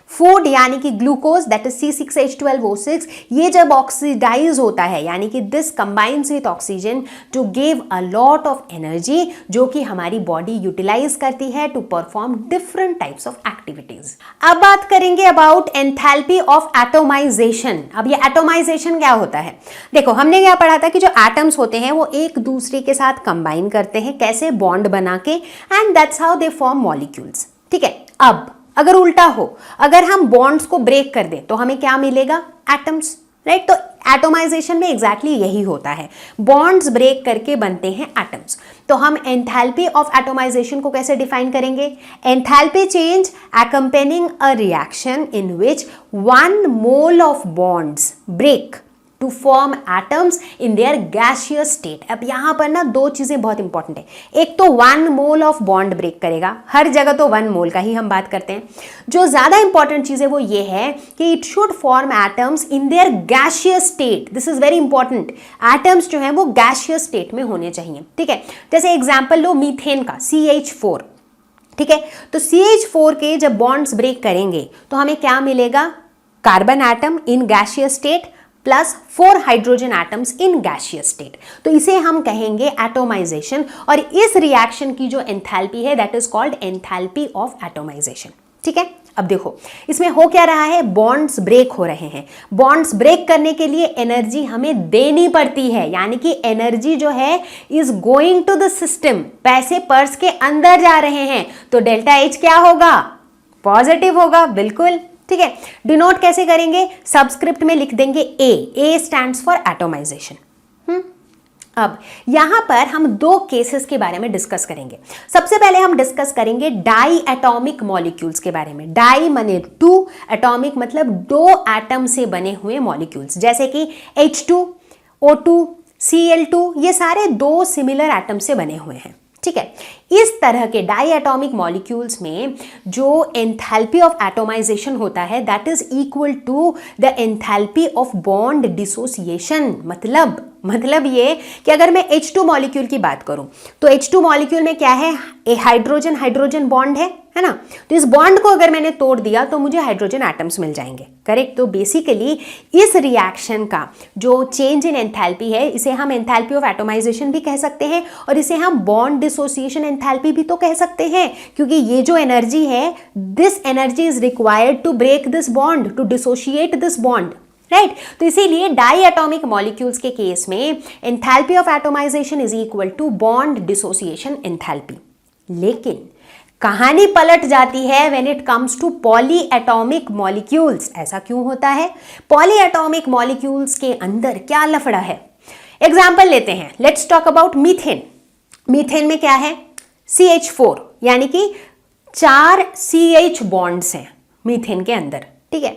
फूड यानी कि ग्लूकोज दैट इज C6H12O6, ये जब ऑक्सीडाइज होता है यानी कि this combines with oxygen to give a lot of energy, जो कि हमारी बॉडी यूटिलाइज करती है to perform different types of activities. अब बात करेंगे अबाउट एंथैल्पी ऑफ एटोमाइजेशन। अब ये एटोमाइजेशन क्या होता है? देखो हमने क्या पढ़ा था कि जो एटम्स होते हैं वो एक दूसरे के साथ कंबाइन करते हैं, कैसे? बॉन्ड बना के, and that's how they form molecules. ठीक है, अब अगर उल्टा हो, अगर हम बॉन्ड्स को ब्रेक कर दें तो हमें क्या मिलेगा? Atoms, right? तो एटोमाइजेशन में एग्जैक्टली यही होता है, बॉन्ड्स ब्रेक करके बनते हैं एटम्स। तो हम एंथैल्पी ऑफ एटोमाइजेशन को कैसे डिफाइन करेंगे? Enthalpy change accompanying a reaction in which 1 mole of bonds break to form atoms in their gaseous state। अब यहां पर ना दो चीजें बहुत इंपॉर्टेंट है। एक तो 1 mole of bond ब्रेक करेगा, हर जगह तो 1 mole का ही हम बात करते हैं। जो ज्यादा इंपॉर्टेंट चीज है वो ये है कि it should form atoms in their gaseous state. This is very important. Atoms जो है वो गैसियस स्टेट में होने चाहिए। ठीक है, जैसे एग्जाम्पल लो मीथेन का, CH4। ठीक है, तो CH4 के जब बॉन्ड्स ब्रेक करेंगे तो हमें क्या मिलेगा? Carbon atom in gaseous state plus 4 hydrogen atoms in gaseous state. तो इसे हम कहेंगे एटोमाइजेशन, और इस रिएक्शन की जो एंथैल्पी है that is called enthalpy of atomisation. ठीक है, अब देखो इसमें हो क्या रहा है? बॉन्ड्स ब्रेक हो रहे हैं। बॉन्ड्स ब्रेक करने के लिए एनर्जी हमें देनी पड़ती है, यानी कि एनर्जी जो है is going to the system, पैसे पर्स के अंदर जा रहे हैं, तो डेल्टा H क्या होगा? पॉजिटिव होगा, बिल्कुल। ठीक है, डिनोट कैसे करेंगे? सबस्क्रिप्ट में लिख देंगे A स्टैंड्स फॉर एटोमाइजेशन। अब यहां पर हम दो केसेस के बारे में डिस्कस करेंगे। सबसे पहले हम डिस्कस करेंगे डाई एटॉमिक मॉलिक्यूल्स के बारे में। डाई माने 2, एटॉमिक मतलब 2 एटम से बने हुए मॉलिक्यूल्स, जैसे कि H2, O2, Cl2, ये सारे 2 सिमिलर एटम से बने हुए हैं। ठीक है, इस तरह के डाई एटॉमिक मॉलिक्यूल्स में जो एंथैल्पी ऑफ एटोमाइजेशन होता है that is equal to the enthalpy of bond dissociation. मतलब ये कि अगर मैं H2 मॉलिक्यूल की बात करूं तो H2 मॉलिक्यूल में क्या है? ए हाइड्रोजन हाइड्रोजन बॉन्ड है ना? तो इस बॉन्ड को अगर मैंने तोड़ दिया तो मुझे हाइड्रोजन एटम्स मिल जाएंगे, करेक्ट? तो बेसिकली इस रिएक्शन का जो चेंज इन एंथैल्पी है इसे हम एंथैल्पी ऑफ एटोमाइजेशन भी कह सकते हैं, और इसे हम बॉन्ड डिसोसिएशन एंथैल्पी भी तो कह सकते हैं, क्योंकि ये जो एनर्जी है this energy is required to break this bond, to dissociate this bond, right? तो इसीलिए डाई एटॉमिक मॉलिक्यूल्स के केस में enthalpy of atomization is equal to bond dissociation enthalpy. लेकिन कहानी पलट जाती है when it comes to polyatomic molecules. ऐसा क्यों होता है? पॉली एटॉमिक मॉलिक्यूल्स के अंदर क्या लफड़ा है? एग्जाम्पल लेते हैं, let's talk about methane. Methane में क्या है? CH4, यानी कि 4 CH बॉन्ड्स हैं मीथेन के अंदर। ठीक है,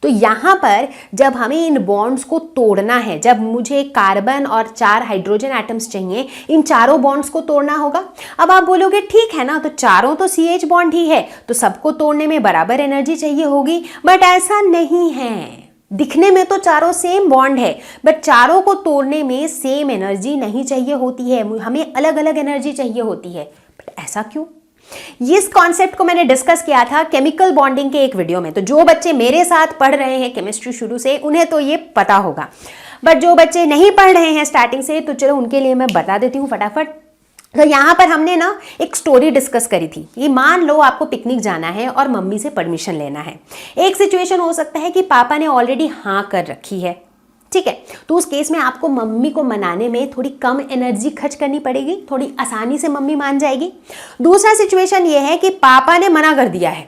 तो यहां पर जब हमें इन बॉन्ड्स को तोड़ना है, जब मुझे कार्बन और 4 हाइड्रोजन एटम्स चाहिए, इन चारों बॉन्ड्स को तोड़ना होगा। अब आप बोलोगे ठीक है ना, तो चारों तो CH बॉन्ड ही है, तो सबको तोड़ने में बराबर एनर्जी चाहिए होगी, बट ऐसा नहीं है। दिखने में तो चारों सेम बॉन्ड है, बट चारों को तोड़ने में सेम एनर्जी नहीं चाहिए होती है, हमें अलग अलग एनर्जी चाहिए होती है। बट ऐसा क्यों? इस कॉन्सेप्ट को मैंने डिस्कस किया था केमिकल बॉन्डिंग के एक वीडियो में। तो जो बच्चे मेरे साथ पढ़ रहे हैं केमिस्ट्री शुरू से, उन्हें तो ये पता होगा, बट जो बच्चे नहीं पढ़ रहे हैं स्टार्टिंग से, तो चलो उनके लिए मैं बता देती हूँ फटाफट। तो यहाँ पर हमने ना एक स्टोरी डिस्कस करी थी। ये मान लो आपको पिकनिक जाना है और मम्मी से परमिशन लेना है। एक सिचुएशन हो सकता है कि पापा ने ऑलरेडी हाँ कर रखी है, ठीक है, तो उस केस में आपको मम्मी को मनाने में थोड़ी कम एनर्जी खर्च करनी पड़ेगी, थोड़ी आसानी से मम्मी मान जाएगी। दूसरा सिचुएशन ये है कि पापा ने मना कर दिया है।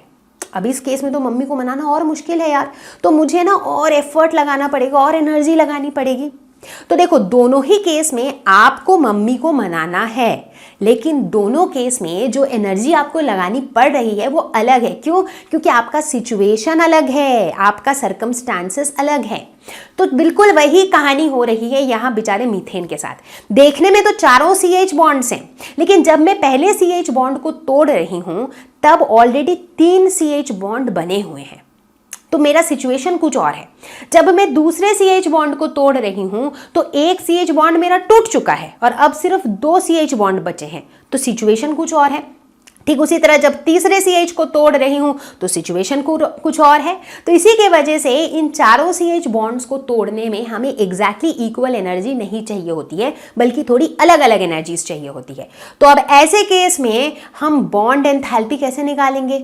अब इस केस में तो मम्मी को मनाना और मुश्किल है यार, तो मुझे ना और एफर्ट लगाना पड़ेगा और एनर्जी लगानी पड़ेगी। तो देखो, दोनों ही केस में आपको मम्मी को मनाना है, लेकिन दोनों केस में जो एनर्जी आपको लगानी पड़ रही है वो अलग है। क्यों? क्योंकि आपका सिचुएशन अलग है, आपका सर्कमस्टांसेस अलग है। तो बिल्कुल वही कहानी हो रही है यहाँ बेचारे मीथेन के साथ। देखने में तो चारों CH बॉन्ड्स हैं, लेकिन जब मैं पहले CH बॉन्ड को तोड़ रही हूँ तब ऑलरेडी 3 CH बॉन्ड बने हुए हैं, तो मेरा सिचुएशन कुछ और है। जब मैं दूसरे CH बॉन्ड को तोड़ रही हूं तो एक CH बॉन्ड मेरा टूट चुका है और अब सिर्फ 2 CH बॉन्ड बचे हैं, तो सिचुएशन कुछ और है। ठीक उसी तरह जब तीसरे CH को तोड़ रही हूं तो सिचुएशन कुछ और है। तो इसी के वजह से इन चारों CH बॉन्ड्स को तोड़ने में हमें एग्जैक्टली इक्वल एनर्जी नहीं चाहिए होती है, बल्कि थोड़ी अलग अलग एनर्जीज चाहिए होती है। तो अब ऐसे केस में हम बॉन्ड एंथैल्पी कैसे निकालेंगे?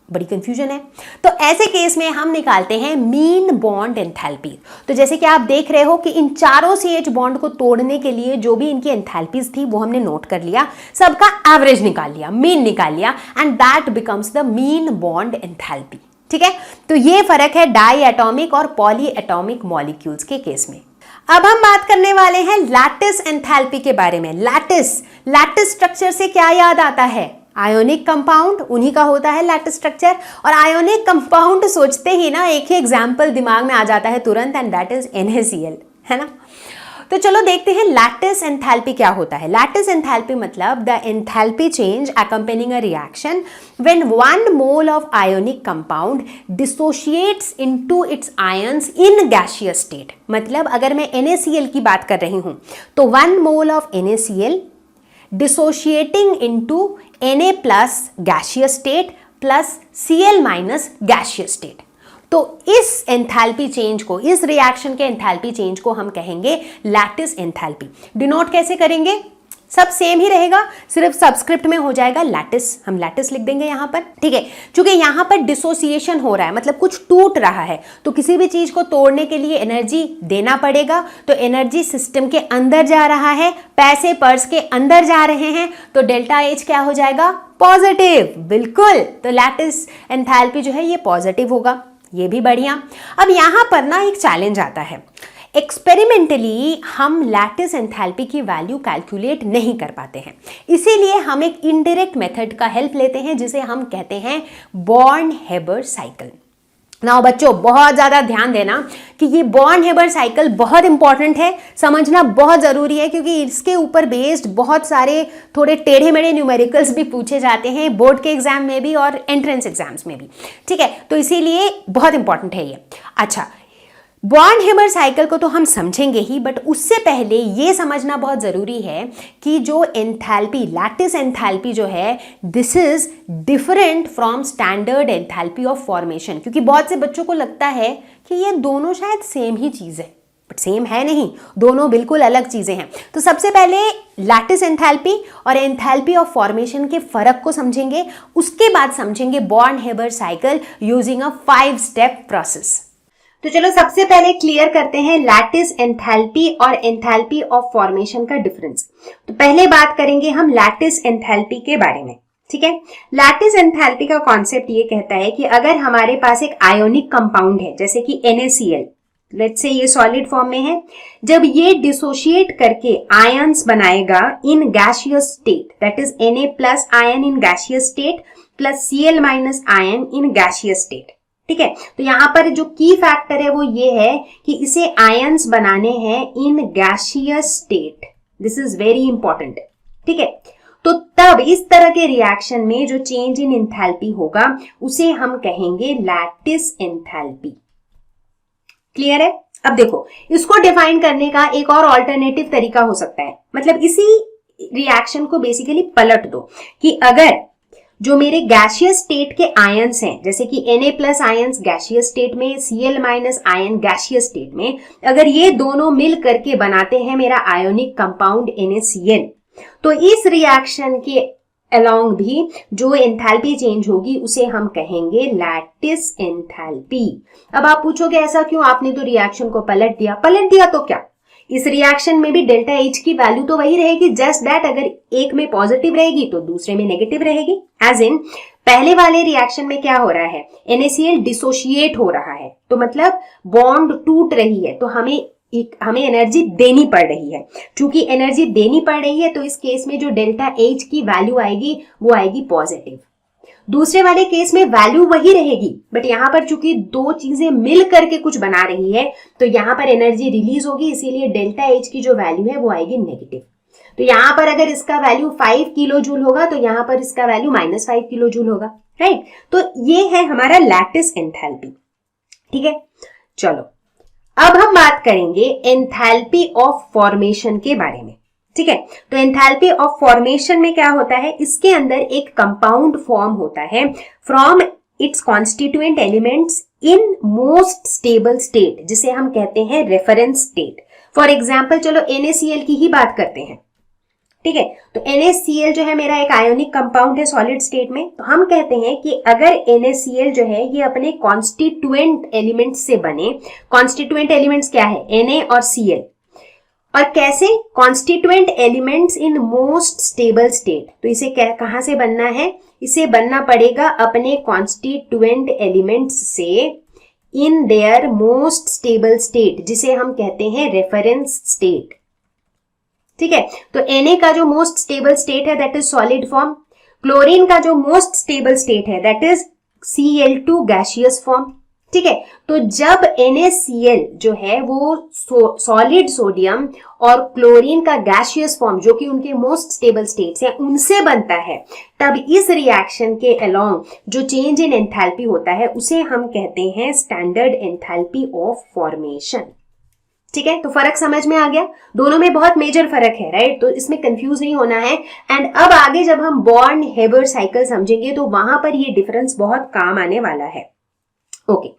बड़ी कंफ्यूजन है। तो ऐसे केस में हम निकालते हैं मीन बॉन्ड एंथैल्पी। तो जैसे कि आप देख रहे हो कि इन चारों CH बॉन्ड को तोड़ने के लिए जो भी इनकी एंथैल्पीज थी वो हमने नोट कर लिया, सबका एवरेज निकाल लिया, मीन निकाल लिया, and that becomes the mean bond enthalpy. ठीक है, तो ये फर्क है डाई एटॉमिक और पॉली एटॉमिक मॉलिक्यूल्स के केस में। अब हम बात करने वाले हैं लैटिस एंथैल्पी के बारे में। लैटिस स्ट्रक्चर से क्या याद आता है? आयोनिक कंपाउंड, उन्हीं का होता है लैटिस स्ट्रक्चर। और आयोनिक कंपाउंड सोचते ही ना एक ही एग्जाम्पल दिमाग में आ जाता है तुरंत, एंड दैट इज NaCl, है ना। तो चलो देखते हैं लैटिस एंथैल्पी क्या होता है। लैटिस एंथैल्पी मतलब the enthalpy change accompanying a reaction when 1 mole of ionic compound dissociates into its ions in gaseous state. मतलब अगर मैं NaCl की बात कर रही हूं तो 1 mole of NaCl dissociating into Na plus gaseous state plus Cl minus gaseous state. तो इस एंथैल्पी चेंज को, इस रिएक्शन के एंथैल्पी चेंज को हम कहेंगे लैटिस एंथैल्पी। डिनोट कैसे करेंगे? सब सेम ही रहेगा, सिर्फ सबस्क्रिप्ट में हो जाएगा लैटिस। हम लैटिस लिख देंगे यहाँ पर, ठीक है। क्योंकि यहाँ पर डिसोसिएशन हो रहा है, मतलब कुछ टूट रहा है, तो किसी भी चीज को तोड़ने के लिए एनर्जी देना पड़ेगा। तो एनर्जी सिस्टम के अंदर जा रहा है, पैसे पर्स के अंदर जा रहे हैं, तो डेल्टा H क्या हो जाएगा? पॉजिटिव। बिल्कुल, तो लैटिस एंथैल्पी जो है ये पॉजिटिव होगा। ये भी बढ़िया। अब यहाँ पर ना एक चैलेंज आता है। एक्सपेरिमेंटली हम लैटिस एंथैल्पी की वैल्यू कैलकुलेट नहीं कर पाते हैं, इसीलिए हम एक इनडायरेक्ट मेथड का हेल्प लेते हैं जिसे हम कहते हैं बॉर्न-हेबर साइकिल। नाउ बच्चों बहुत ज़्यादा ध्यान देना कि ये बॉर्न-हेबर साइकिल बहुत इंपॉर्टेंट है, समझना बहुत ज़रूरी है, क्योंकि इसके ऊपर बेस्ड बहुत सारे थोड़े टेढ़े मेढ़े न्यूमेरिकल्स भी पूछे जाते हैं बोर्ड के एग्जाम में भी और एंट्रेंस एग्जाम्स में भी। ठीक है, तो इसीलिए बहुत इंपॉर्टेंट है ये। अच्छा, बॉर्न-हेबर साइकिल को तो हम समझेंगे ही, बट उससे पहले ये समझना बहुत ज़रूरी है कि जो एंथैल्पी, लैटिस एंथैल्पी जो है, this is different from standard enthalpy of formation. क्योंकि बहुत से बच्चों को लगता है कि ये दोनों शायद सेम ही चीज़ है, बट सेम है नहीं, दोनों बिल्कुल अलग चीज़ें हैं। तो सबसे पहले लैटिस एंथैल्पी और एंथैल्पी ऑफ फॉर्मेशन के फर्क को समझेंगे, उसके बाद समझेंगे born-Haber cycle using a 5 step process. तो चलो सबसे पहले क्लियर करते हैं लैटिस एंथैल्पी और एंथैल्पी ऑफ फॉर्मेशन का डिफरेंस। तो पहले बात करेंगे हम लैटिस एंथैल्पी के बारे में, ठीक है। लैटिस एंथैल्पी का कॉन्सेप्ट ये कहता है कि अगर हमारे पास एक आयोनिक कंपाउंड है, जैसे कि NaCl, लेट्स से ये सॉलिड फॉर्म में है, जब ये डिसोशिएट करके आयंस बनाएगा इन gaseous state, that is Na plus ion in gaseous state plus Cl minus ion in gaseous state, ठीक है। तो यहां पर जो की फैक्टर है वो ये है कि इसे आयंस बनाने हैं इन gaseous state, this is very important, ठीक है। तो तब इस तरह के रिएक्शन में जो चेंज इन एंथैल्पी होगा उसे हम कहेंगे लैटिस एंथैल्पी। क्लियर है? अब देखो, इसको डिफाइन करने का एक और ऑल्टरनेटिव तरीका हो सकता है, मतलब इसी रिएक्शन को बेसिकली पलट दो कि अगर जो मेरे गैसियस स्टेट के आयंस हैं, जैसे कि Na plus ions gaseous state में, Cl minus ion gaseous state में, अगर ये दोनों मिल करके बनाते हैं मेरा आयोनिक कंपाउंड NaCl, तो इस रिएक्शन के अलोंग भी जो एंथैल्पी चेंज होगी उसे हम कहेंगे लैटिस एंथैल्पी। अब आप पूछोगे ऐसा क्यों, आपने तो रिएक्शन को पलट दिया तो क्या, इस रिएक्शन में भी डेल्टा H की वैल्यू तो वही रहेगी, जस्ट दैट अगर एक में पॉजिटिव रहेगी तो दूसरे में नेगेटिव रहेगी। एज इन पहले वाले रिएक्शन में क्या हो रहा है, NaCl डिसोशिएट हो रहा है, तो मतलब बॉन्ड टूट रही है, तो हमें एनर्जी देनी पड़ रही है। चूंकि एनर्जी देनी पड़ रही है तो इस केस में जो डेल्टा H की वैल्यू आएगी वो आएगी पॉजिटिव। दूसरे वाले केस में वैल्यू वही रहेगी, बट यहां पर चूंकि दो चीजें मिल करके कुछ बना रही है तो यहां पर एनर्जी रिलीज होगी, इसीलिए डेल्टा H की जो वैल्यू है वो आएगी नेगेटिव। तो यहां पर अगर इसका वैल्यू 5 किलो जूल होगा तो यहां पर इसका वैल्यू -5 किलो जूल होगा, राइट। तो ये है हमारा लैटिस एंथैल्पी, ठीक है। चलो अब हम बात करेंगे एंथैल्पी ऑफ फॉर्मेशन के बारे में, ठीक है। तो एंथैल्पी ऑफ फॉर्मेशन में क्या होता है, इसके अंदर एक कंपाउंड फॉर्म होता है from its constituent elements in most stable state, जिसे हम कहते हैं रेफरेंस स्टेट। फॉर एग्जाम्पल चलो NaCl की ही बात करते हैं, ठीक है। तो NaCl जो है मेरा एक आयोनिक कंपाउंड है सॉलिड स्टेट में, तो हम कहते हैं कि अगर NaCl जो है ये अपने कॉन्स्टिट्यूएंट एलिमेंट्स से बने, कॉन्स्टिट्यूएंट एलिमेंट्स क्या है, Na और Cl, और कैसे, constituent elements in most stable state. तो इसे कहां से बनना है, इसे बनना पड़ेगा अपने कॉन्स्टिट्यूएंट एलिमेंट्स से in their most stable state, जिसे हम कहते हैं रेफरेंस स्टेट, ठीक है। तो Na का जो मोस्ट स्टेबल स्टेट है that is solid form, chlorine का जो मोस्ट स्टेबल स्टेट है that is Cl2 gaseous form, ठीक है। तो जब NaCl जो है वो सॉलिड सोडियम और क्लोरीन का गैसियस फॉर्म जो कि उनके मोस्ट स्टेबल स्टेट्स हैं उनसे बनता है, तब इस रिएक्शन के अलोंग जो चेंज इन एंथैल्पी होता है उसे हम कहते हैं स्टैंडर्ड एंथैल्पी ऑफ फॉर्मेशन, ठीक है। तो फर्क समझ में आ गया, दोनों में बहुत मेजर फर्क है, राइट। तो इसमें कंफ्यूज नहीं होना है। एंड अब आगे जब हम बॉर्न हेबर साइकिल समझेंगे तो वहां पर ये डिफरेंस बहुत काम आने वाला है, ओके।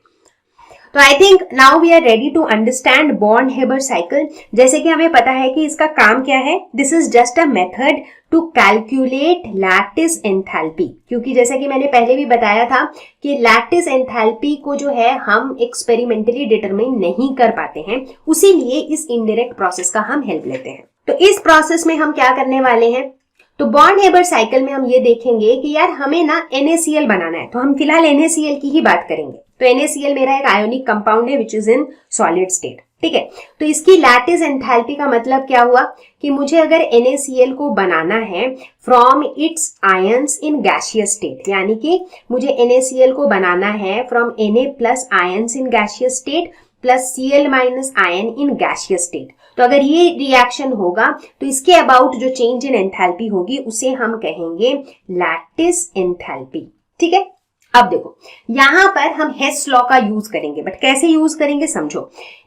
तो I think now we are ready to understand Born Haber cycle. जैसे कि हमें पता है कि इसका काम क्या है, this is just a method to calculate lattice enthalpy, क्योंकि जैसे कि मैंने पहले भी बताया था कि लैटिस एंथैल्पी को जो है हम एक्सपेरिमेंटली डिटरमाइन नहीं कर पाते हैं, उसीलिए इस इनडायरेक्ट प्रोसेस का हम हेल्प लेते हैं। तो इस प्रोसेस में हम क्या करने वाले हैं, तो बॉर्न हेबर साइकिल में हम ये देखेंगे कि यार हमें ना NaCl बनाना है, तो हम फिलहाल NaCl की ही बात करेंगे। तो NaCl मेरा एक आयोनिक कंपाउंड है which is in solid state, ठीक है। तो इसकी लैटिस एंथैल्पी का मतलब क्या हुआ कि मुझे अगर NaCl को बनाना है from its ions in gaseous state, यानी कि मुझे NaCl को बनाना है from Na plus ions in gaseous state plus Cl minus ion in gaseous state. तो अगर ये रिएक्शन होगा तो इसके अबाउट जो चेंज इन एंथैल्पी होगी उसे हम कहेंगे लैटिस एंथैल्पी, ठीक है। अब देखो यहां पर हम हेस लॉ का यूज करेंगे, बट कैसे यूज करेंगे समझो।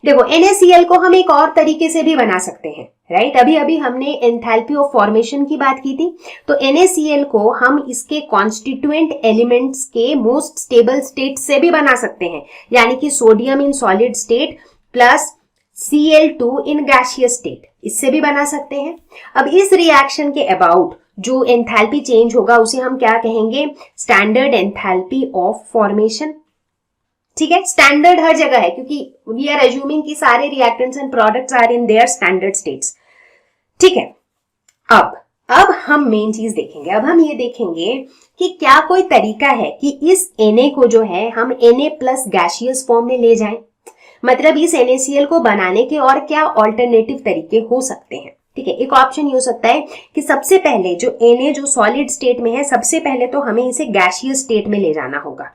देखो NaCl को हम एक और तरीके से भी बना सकते हैं, राइट। अभी अभी हमने एंथैल्पी ऑफ फॉर्मेशन की बात की थी, तो NaCl को हम इसके कॉन्स्टिट्यूएंट एलिमेंट्स के मोस्ट स्टेबल स्टेट से भी बना सकते हैं, यानी कि sodium in solid state plus Cl2 in gaseous state, इससे भी बना सकते हैं। अब इस रिएक्शन के अबाउट जो एंथैल्पी चेंज होगा उसे हम क्या कहेंगे, स्टैंडर्ड एंथैल्पी ऑफ फॉर्मेशन, ठीक है। स्टैंडर्ड हर जगह है क्योंकि वी आर अज्यूमिंग कि सारे reactants and products are in their standard states, ठीक है। अब हम मेन चीज देखेंगे, अब हम ये देखेंगे कि क्या कोई तरीका है कि इस Na को जो है हम Na प्लस गैसियस फॉर्म में ले जाएं, मतलब इस NaCl को बनाने के और क्या ऑल्टरनेटिव तरीके हो सकते हैं, ठीक है। एक ऑप्शन ये हो सकता है कि सबसे पहले जो Na जो सॉलिड स्टेट में है, सबसे पहले तो हमें इसे गैसियस स्टेट में ले जाना होगा।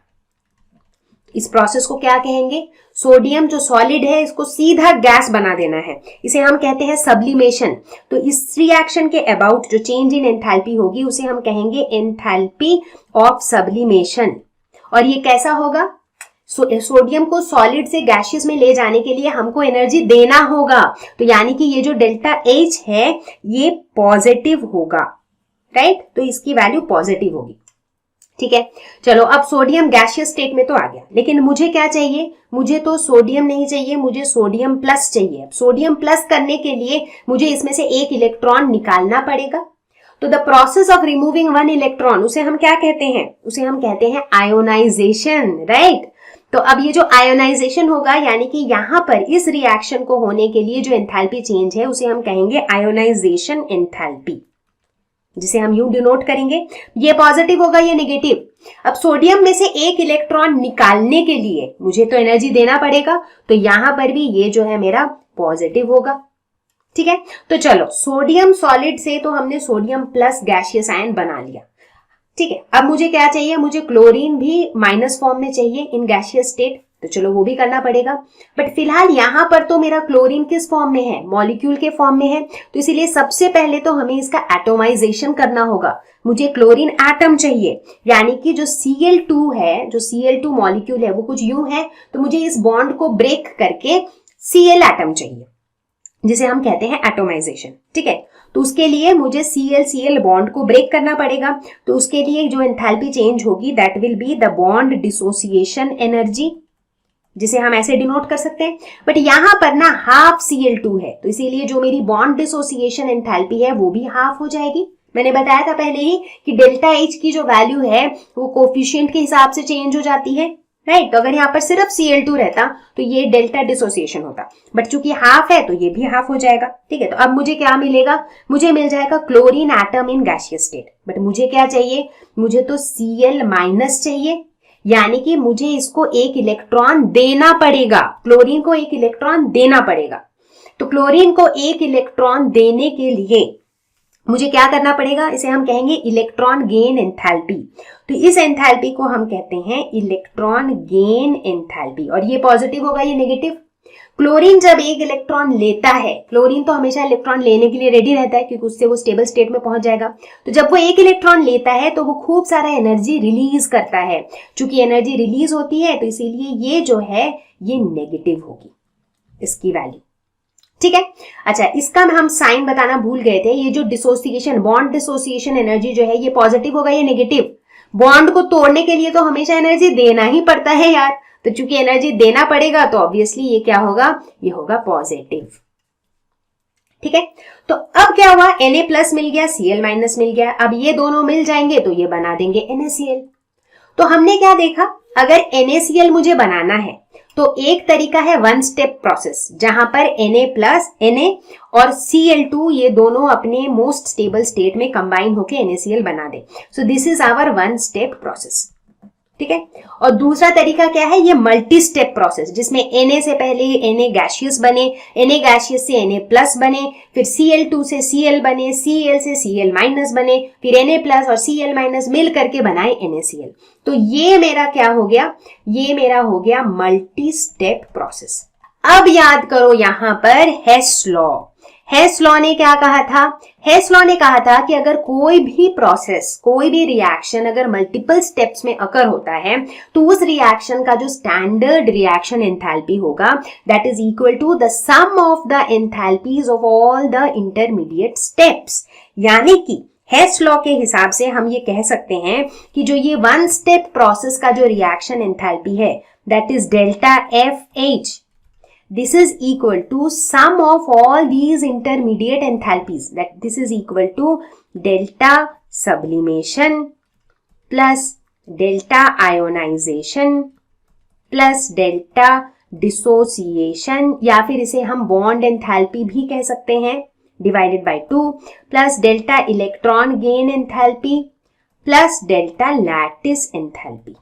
इस प्रोसेस को क्या कहेंगे? सोडियम जो सॉलिड है इसको सीधा गैस बना देना है, इसे हम कहते हैं सब्लिमेशन। तो इस रिएक्शन के अबाउट जो चेंज इन एंथैल्पी होगी उसे हम कहेंगे एंथैल्पी ऑफ सब्लिमेशन। और ये कैसा होगा? सोडियम को सॉलिड से गैसियस में ले जाने के लिए हमको एनर्जी देना होगा, तो यानी कि ये जो डेल्टा H है ये पॉजिटिव होगा, राइट? तो इसकी वैल्यू पॉजिटिव होगी, ठीक है। चलो अब सोडियम गैसियस स्टेट में तो आ गया, लेकिन मुझे क्या चाहिए? मुझे तो सोडियम नहीं चाहिए, मुझे सोडियम प्लस चाहिए। अब सोडियम प्लस करने के लिए मुझे इसमें से एक इलेक्ट्रॉन निकालना पड़ेगा। तो the process of removing one electron, उसे हम क्या कहते हैं? उसे हम कहते हैं आयोनाइजेशन, राइट? तो अब ये जो आयोनाइजेशन होगा, यानी कि यहां पर इस रिएक्शन को होने के लिए जो एंथैल्पी चेंज है उसे हम कहेंगे आयोनाइजेशन एंथैल्पी, जिसे हम यूं डिनोट करेंगे। ये पॉजिटिव होगा, ये नेगेटिव। अब सोडियम में से एक इलेक्ट्रॉन निकालने के लिए मुझे तो एनर्जी देना पड़ेगा, तो यहां पर भी ये जो है मेरा पॉजिटिव होगा, ठीक है। तो चलो सोडियम सॉलिड से तो हमने सोडियम प्लस गैसियस आयन बना लिया, ठीक है। अब मुझे क्या चाहिए? मुझे क्लोरीन भी माइनस फॉर्म में चाहिए इन गैसियस स्टेट, तो चलो वो भी करना पड़ेगा। बट फिलहाल यहां पर तो मेरा क्लोरीन किस फॉर्म में है? मॉलिक्यूल के फॉर्म में है, तो इसीलिए सबसे पहले तो हमें इसका एटोमाइजेशन करना होगा। मुझे क्लोरीन एटम चाहिए, यानी कि जो Cl2 है, जो Cl2 मॉलिक्यूल है वो कुछ यूं है, तो मुझे इस बॉन्ड को ब्रेक करके Cl एटम चाहिए, जिसे हम कहते हैं एटोमाइजेशन, ठीक है। तो उसके लिए मुझे Cl बॉन्ड को ब्रेक करना पड़ेगा, तो उसके लिए जो एंथैल्पी चेंज होगी that will be the bond dissociation energy, जिसे हम ऐसे डिनोट कर सकते हैं। बट यहां पर ना हाफ Cl2 है, तो इसीलिए जो मेरी बॉन्ड डिसोसिएशन एंथैल्पी है वो भी हाफ हो जाएगी। मैंने बताया था पहले ही कि डेल्टा H की जो वैल्यू है वो कोफिशिएंट के हिसाब से चेंज हो जाती है, राइट? तो अगर यहाँ पर सिर्फ Cl2 रहता तो ये डेल्टा डिसोसिएशन होता, बट चूंकि हाफ है तो ये भी हाफ हो जाएगा, ठीक है। तो अब मुझे क्या मिलेगा? मुझे मिल जाएगा chlorine atom in gaseous state. But मुझे क्या चाहिए? मुझे तो Cl माइनस चाहिए, यानी कि मुझे इसको एक इलेक्ट्रॉन देना पड़ेगा, क्लोरीन को एक इलेक्ट्रॉन देना पड़ेगा। तो क्लोरीन को एक इलेक्ट्रॉन देने के लिए मुझे क्या करना पड़ेगा? इसे हम कहेंगे इलेक्ट्रॉन गेन एंथैल्पी। तो इस एंथैल्पी को हम कहते हैं इलेक्ट्रॉन गेन एंथैल्पी, और ये पॉजिटिव होगा, ये नेगेटिव। क्लोरीन जब एक इलेक्ट्रॉन लेता है, क्लोरीन तो हमेशा इलेक्ट्रॉन लेने के लिए रेडी रहता है क्योंकि उससे वो स्टेबल स्टेट में पहुंच जाएगा। तो जब वो एक इलेक्ट्रॉन लेता है तो वो खूब सारा एनर्जी रिलीज करता है। चूंकि एनर्जी रिलीज होती है तो इसीलिए ये जो है ये नेगेटिव होगी, इसकी वैल्यू, ठीक है। अच्छा, इसका हम साइन बताना भूल गए थे। ये जो डिसोसिएशन, बॉन्ड डिसोसिएशन एनर्जी जो है ये पॉजिटिव होगा, ये नेगेटिव? बॉन्ड को तोड़ने के लिए तो हमेशा एनर्जी देना ही पड़ता है यार, तो चूंकि एनर्जी देना पड़ेगा तो ऑब्वियसली ये क्या होगा? ये होगा पॉजिटिव, ठीक है। तो अब क्या हुआ? Na प्लस मिल गया, Cl माइनस मिल गया। अब ये दोनों मिल जाएंगे तो ये बना देंगे NaCl। तो हमने क्या देखा? अगर NaCl मुझे बनाना है तो एक तरीका है वन स्टेप प्रोसेस, जहां पर Na प्लस Na और Cl2 ये दोनों अपने मोस्ट स्टेबल स्टेट में कंबाइन होकर NaCl बना दे। So this is our one step process, ठीक है। और दूसरा तरीका क्या है? ये मल्टी स्टेप प्रोसेस, जिसमें Na से पहले Na गैसियस बने, Na गैसियस से Na प्लस बने, फिर Cl2 से Cl बने, Cl से Cl माइनस बने, फिर Na प्लस और Cl माइनस मिल करके बनाए NaCl। तो ये मेरा क्या हो गया? ये मेरा हो गया मल्टी स्टेप प्रोसेस। अब याद करो यहां पर हेस लॉ। हेस लॉ ने क्या कहा था? हेस लॉ ने कहा था कि अगर कोई भी प्रोसेस, कोई भी रिएक्शन अगर मल्टीपल स्टेप्स में अकर होता है तो उस रिएक्शन का जो स्टैंडर्ड रिएक्शन एंथैल्पी होगा that is equal to the sum of the enthalpies of all the intermediate steps. यानी कि हेस लॉ के हिसाब से हम ये कह सकते हैं कि जो ये वन स्टेप प्रोसेस का जो रिएक्शन एंथैल्पी है that is delta FH, this is equal to sum of all these intermediate enthalpies, that this is equal to delta sublimation plus delta ionization plus delta dissociation, या फिर इसे हम bond enthalpy भी कह सकते हैं divided by 2 plus delta electron gain enthalpy plus delta lattice enthalpy,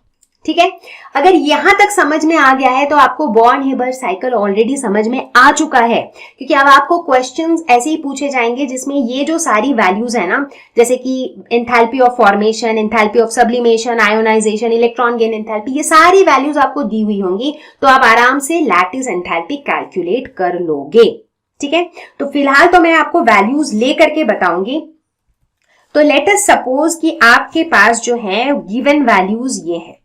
ठीक है। अगर यहां तक समझ में आ गया है तो आपको बॉर्न हेबर साइकिल ऑलरेडी समझ में आ चुका है, क्योंकि अब आपको क्वेश्चंस ऐसे ही पूछे जाएंगे जिसमें ये जो सारी वैल्यूज है ना, जैसे कि enthalpy of formation, enthalpy of sublimation, ionization, electron gain enthalpy, ये सारी वैल्यूज आपको दी हुई होंगी, तो आप आराम से लैटिस एंथैल्पी कैलकुलेट कर लोगे। ठीक है, तो फिलहाल तो मैं आपको वैल्यूज ले करके बताऊंगी। तो लेट अस सपोज कि आपके पास जो है गिवन वैल्यूज ये है।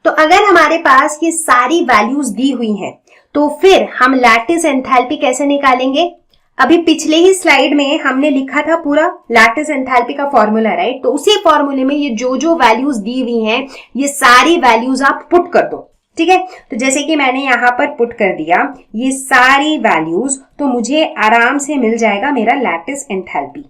तो अगर हमारे पास ये सारी वैल्यूज दी हुई हैं, तो फिर हम लैटिस एंथैल्पी कैसे निकालेंगे? अभी पिछले ही स्लाइड में हमने लिखा था पूरा लैटिस एंथैल्पी का फॉर्मूला, राइट? तो उसी फॉर्मूले में ये जो जो वैल्यूज दी हुई हैं, ये सारी वैल्यूज आप पुट कर दो। ठीक है, तो जैसे कि मैंने यहां पर पुट कर दिया ये सारी वैल्यूज, तो मुझे आराम से मिल जाएगा मेरा लैटिस एंथैल्पी।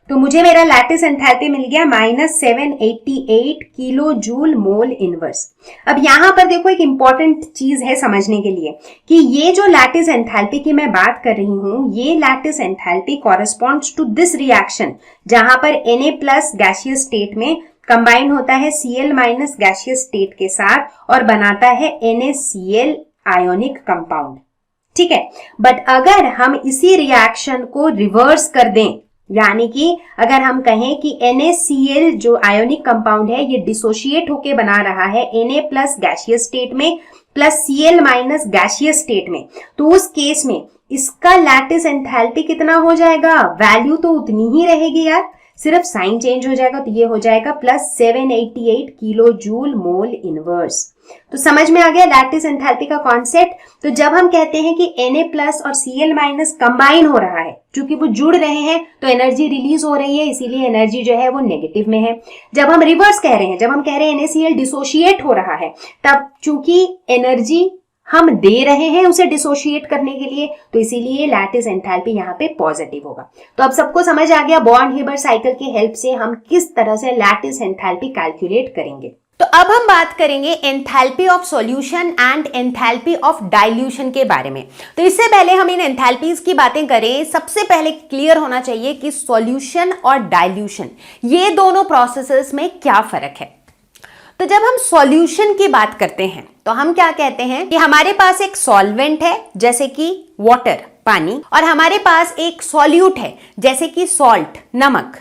तो मुझे मेरा लैटिस एंथैल्पी मिल गया -788 किलो जूल मोल इनवर्स। अब यहां पर देखो एक इंपॉर्टेंट चीज है समझने के लिए कि ये जो लैटिस एंथैल्पी की मैं बात कर रही हूं, ये lattice enthalpy corresponds to this reaction, जहां पर Na+ गैसियस स्टेट में कंबाइन होता है Cl- गैसियस स्टेट के साथ और बनाता है NaCl आयोनिक कंपाउंड। ठीक है, बट अगर हम इसी रिएक्शन को रिवर्स कर दें, यानी कि अगर हम कहें कि NaCl जो आयोनिक कंपाउंड है ये डिसोशिएट होके बना रहा है Na+ गैसियस स्टेट में प्लस Cl- गैसियस स्टेट में, तो उस केस में इसका लैटिस एंथैल्पी कितना हो जाएगा? वैल्यू तो उतनी ही रहेगी यार, सिर्फ साइन चेंज हो जाएगा, तो ये हो जाएगा +788 किलो जूल मोल इनवर्स। तो समझ में आ गया लैटिस एंथैल्पी का कॉन्सेप्ट। तो जब हम कहते हैं कि Na+ और Cl- कंबाइन हो रहा है, क्योंकि वो जुड़ रहे हैं तो एनर्जी रिलीज हो रही है, इसीलिए एनर्जी जो है वो नेगेटिव में है। जब हम रिवर्स कह रहे हैं, जब हम कह रहे हैं NaCl डिसोशिएट हो रहा है, तब चूंकि एनर्जी हम दे रहे हैं उसे डिसोशिएट करने के लिए, तो इसीलिए लैटिस एंथैल्पी यहाँ पे पॉजिटिव होगा। तो अब सबको समझ आ गया बॉर्न हेबर साइकिल की हेल्प से हम किस तरह से लैटिस एंथैल्पी कैलकुलेट करेंगे। तो अब हम बात करेंगे enthalpy of solution and enthalpy of dilution के बारे में। तो इससे पहले हम इन एंथैल्पीज की बातें करें, सबसे पहले क्लियर होना चाहिए कि सॉल्यूशन और डाइल्यूशन ये दोनों प्रोसेसेस में क्या फर्क है। तो जब हम सॉल्यूशन की बात करते हैं तो हम क्या कहते हैं कि हमारे पास एक सॉल्वेंट है जैसे कि वाटर पानी, और हमारे पास एक सॉल्यूट है जैसे कि सॉल्ट नमक,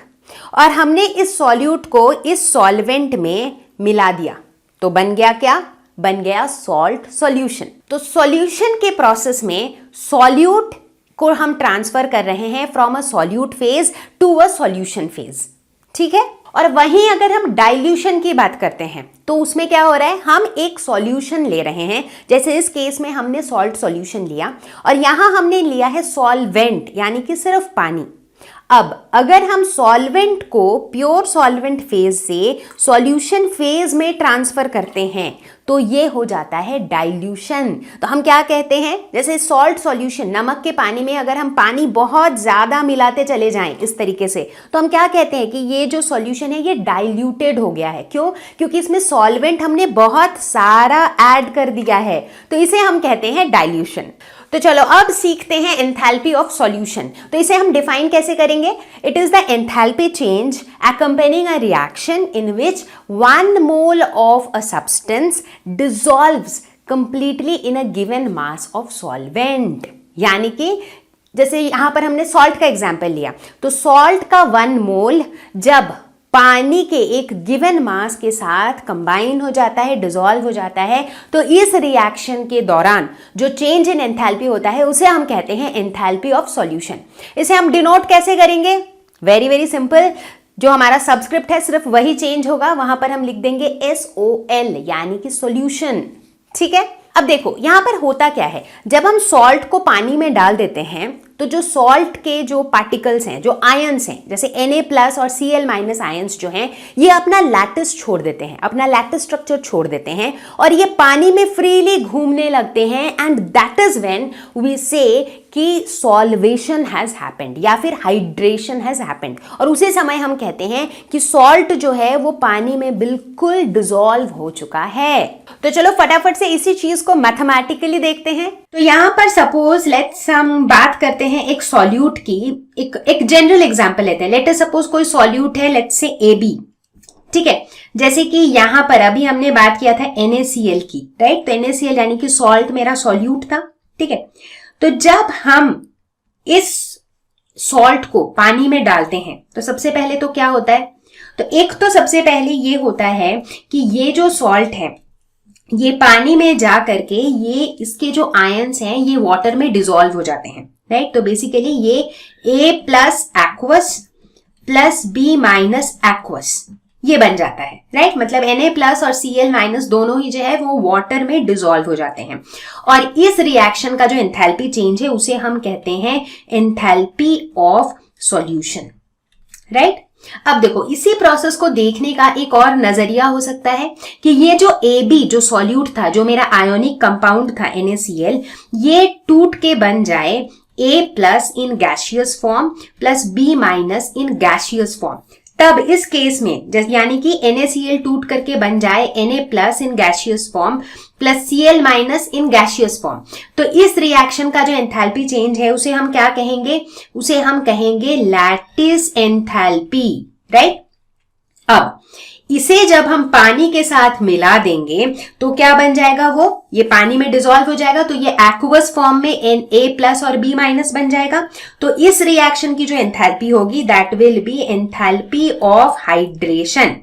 और हमने इस सॉल्यूट को इस सॉल्वेंट में मिला दिया, तो बन गया क्या? बन गया सॉल्ट सॉल्यूशन। तो सॉल्यूशन के प्रोसेस में सॉल्यूट को हम ट्रांसफर कर रहे हैं from a solute phase to a solution phase. ठीक है, और वहीं अगर हम डाइल्यूशन की बात करते हैं तो उसमें क्या हो रहा है? हम एक सॉल्यूशन ले रहे हैं, जैसे इस केस में हमने सॉल्ट सॉल्यूशन लिया और यहां हमने लिया है सॉल्वेंट, यानी कि सिर्फ पानी। अब अगर हम सॉल्वेंट को प्योर सॉल्वेंट फेज से सॉल्यूशन फेज में ट्रांसफर करते हैं तो ये हो जाता है डाइल्यूशन। तो हम क्या कहते हैं, जैसे सॉल्ट सॉल्यूशन नमक के पानी में अगर हम पानी बहुत ज्यादा मिलाते चले जाएं इस तरीके से, तो हम क्या कहते हैं कि ये जो सॉल्यूशन है ये डाइल्यूटेड हो गया है। क्यों? क्योंकि इसमें सॉल्वेंट हमने बहुत सारा ऐड कर दिया है, तो इसे हम कहते हैं डाइल्यूशन। तो चलो अब सीखते हैं एंथैल्पी ऑफ सॉल्यूशन। तो इसे हम डिफाइन कैसे करेंगे? It is the enthalpy change accompanying a reaction in which 1 mole of a substance dissolves completely in a given mass of solvent। यानी कि जैसे यहां पर हमने सॉल्ट का एग्जाम्पल लिया, तो सॉल्ट का 1 मोल जब पानी के एक गिवन मास के साथ कंबाइन हो जाता है, डिसॉल्व हो जाता है, तो इस रिएक्शन के दौरान जो चेंज इन एंथैल्पी होता है उसे हम कहते हैं एंथैल्पी ऑफ सॉल्यूशन। इसे हम डिनोट कैसे करेंगे? वेरी वेरी सिंपल, जो हमारा सबस्क्रिप्ट है सिर्फ वही चेंज होगा, वहां पर हम लिख देंगे SOL यानी कि सॉल्यूशन। ठीक है, अब देखो यहां पर होता क्या है, जब हम सॉल्ट को पानी में डाल देते हैं तो जो सॉल्ट के जो पार्टिकल्स हैं, जो आयंस हैं, जैसे Na+ और Cl- आयंस जो हैं, ये अपना लैटिस छोड़ देते हैं, अपना लैटिस स्ट्रक्चर छोड़ देते हैं और ये पानी में फ्रीली घूमने लगते हैं, and that is when we say कि सॉल्वेशन हैज हैपेंड या फिर हाइड्रेशन हैज हैपेंड, और उसी समय हम कहते हैं कि सॉल्ट जो है वो पानी में बिल्कुल डिसॉल्व हो चुका है। तो चलो फटाफट से इसी चीज को मैथमेटिकली देखते हैं। तो यहां पर सपोज लेट्स हम बात करते हैं एक सॉल्यूट की, एक जनरल एग्जांपल लेते हैं। लेट अस सपोज कोई सॉल्यूट है, लेट्स से AB। ठीक है, जैसे कि यहां पर अभी हमने बात किया था NaCl की, राइट। तो NaCl यानी कि सॉल्ट मेरा सॉल्यूट था, ठीक है। तो जब हम इस सॉल्ट को पानी में डालते हैं तो सबसे पहले तो क्या होता है, तो एक तो सबसे पहले ये होता है कि ये जो सॉल्ट है ये पानी में जा करके ये इसके जो आयंस हैं ये वाटर में डिसॉल्व हो जाते हैं, राइट। तो बेसिकली ये A plus aqueous plus B minus aqueous ये बन जाता है, राइट। मतलब Na प्लस और Cl माइनस दोनों ही जो है वो वाटर में डिसॉल्व हो जाते हैं और इस रिएक्शन का जो एंथैल्पी चेंज है उसे हम कहते हैं एंथैल्पी ऑफ सॉल्यूशन, राइट। अब देखो इसी प्रोसेस को देखने का एक और नजरिया हो सकता है कि ये जो AB जो सॉल्यूट था, जो मेरा आयोनिक कंपाउंड था NaCl, ये टूट के बन जाए A plus in gaseous form plus B minus in gaseous form. तब इस केस में यानी कि NaCl टूट करके बन जाए Na plus in gaseous form plus Cl minus in gaseous form. तो इस रिएक्शन का जो एंथैल्पी चेंज है उसे हम क्या कहेंगे, उसे हम कहेंगे लैटिस एंथैल्पी, राइट। अब इसे जब हम पानी के साथ मिला देंगे तो क्या बन जाएगा, वो ये पानी में डिसॉल्व हो जाएगा तो ये एक्वस फॉर्म में A प्लस और B माइनस बन जाएगा। तो इस रिएक्शन की जो एंथैल्पी होगी that will be enthalpy of hydration.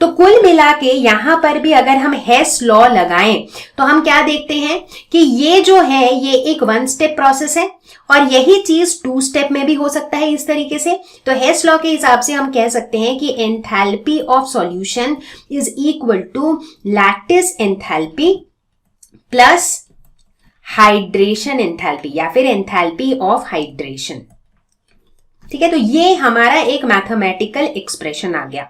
तो कुल मिला के यहां पर भी अगर हम हेस लॉ लगाएं तो हम क्या देखते हैं कि ये जो है ये एक 1 स्टेप प्रोसेस है और यही चीज 2 स्टेप में भी हो सकता है इस तरीके से। तो हेस लॉ के हिसाब से हम कह सकते हैं कि enthalpy of solution is equal to lattice enthalpy plus hydration enthalpy या फिर एंथैल्पी ऑफ हाइड्रेशन, ठीक है। तो ये हमारा एक मैथमेटिकल एक्सप्रेशन आ गया।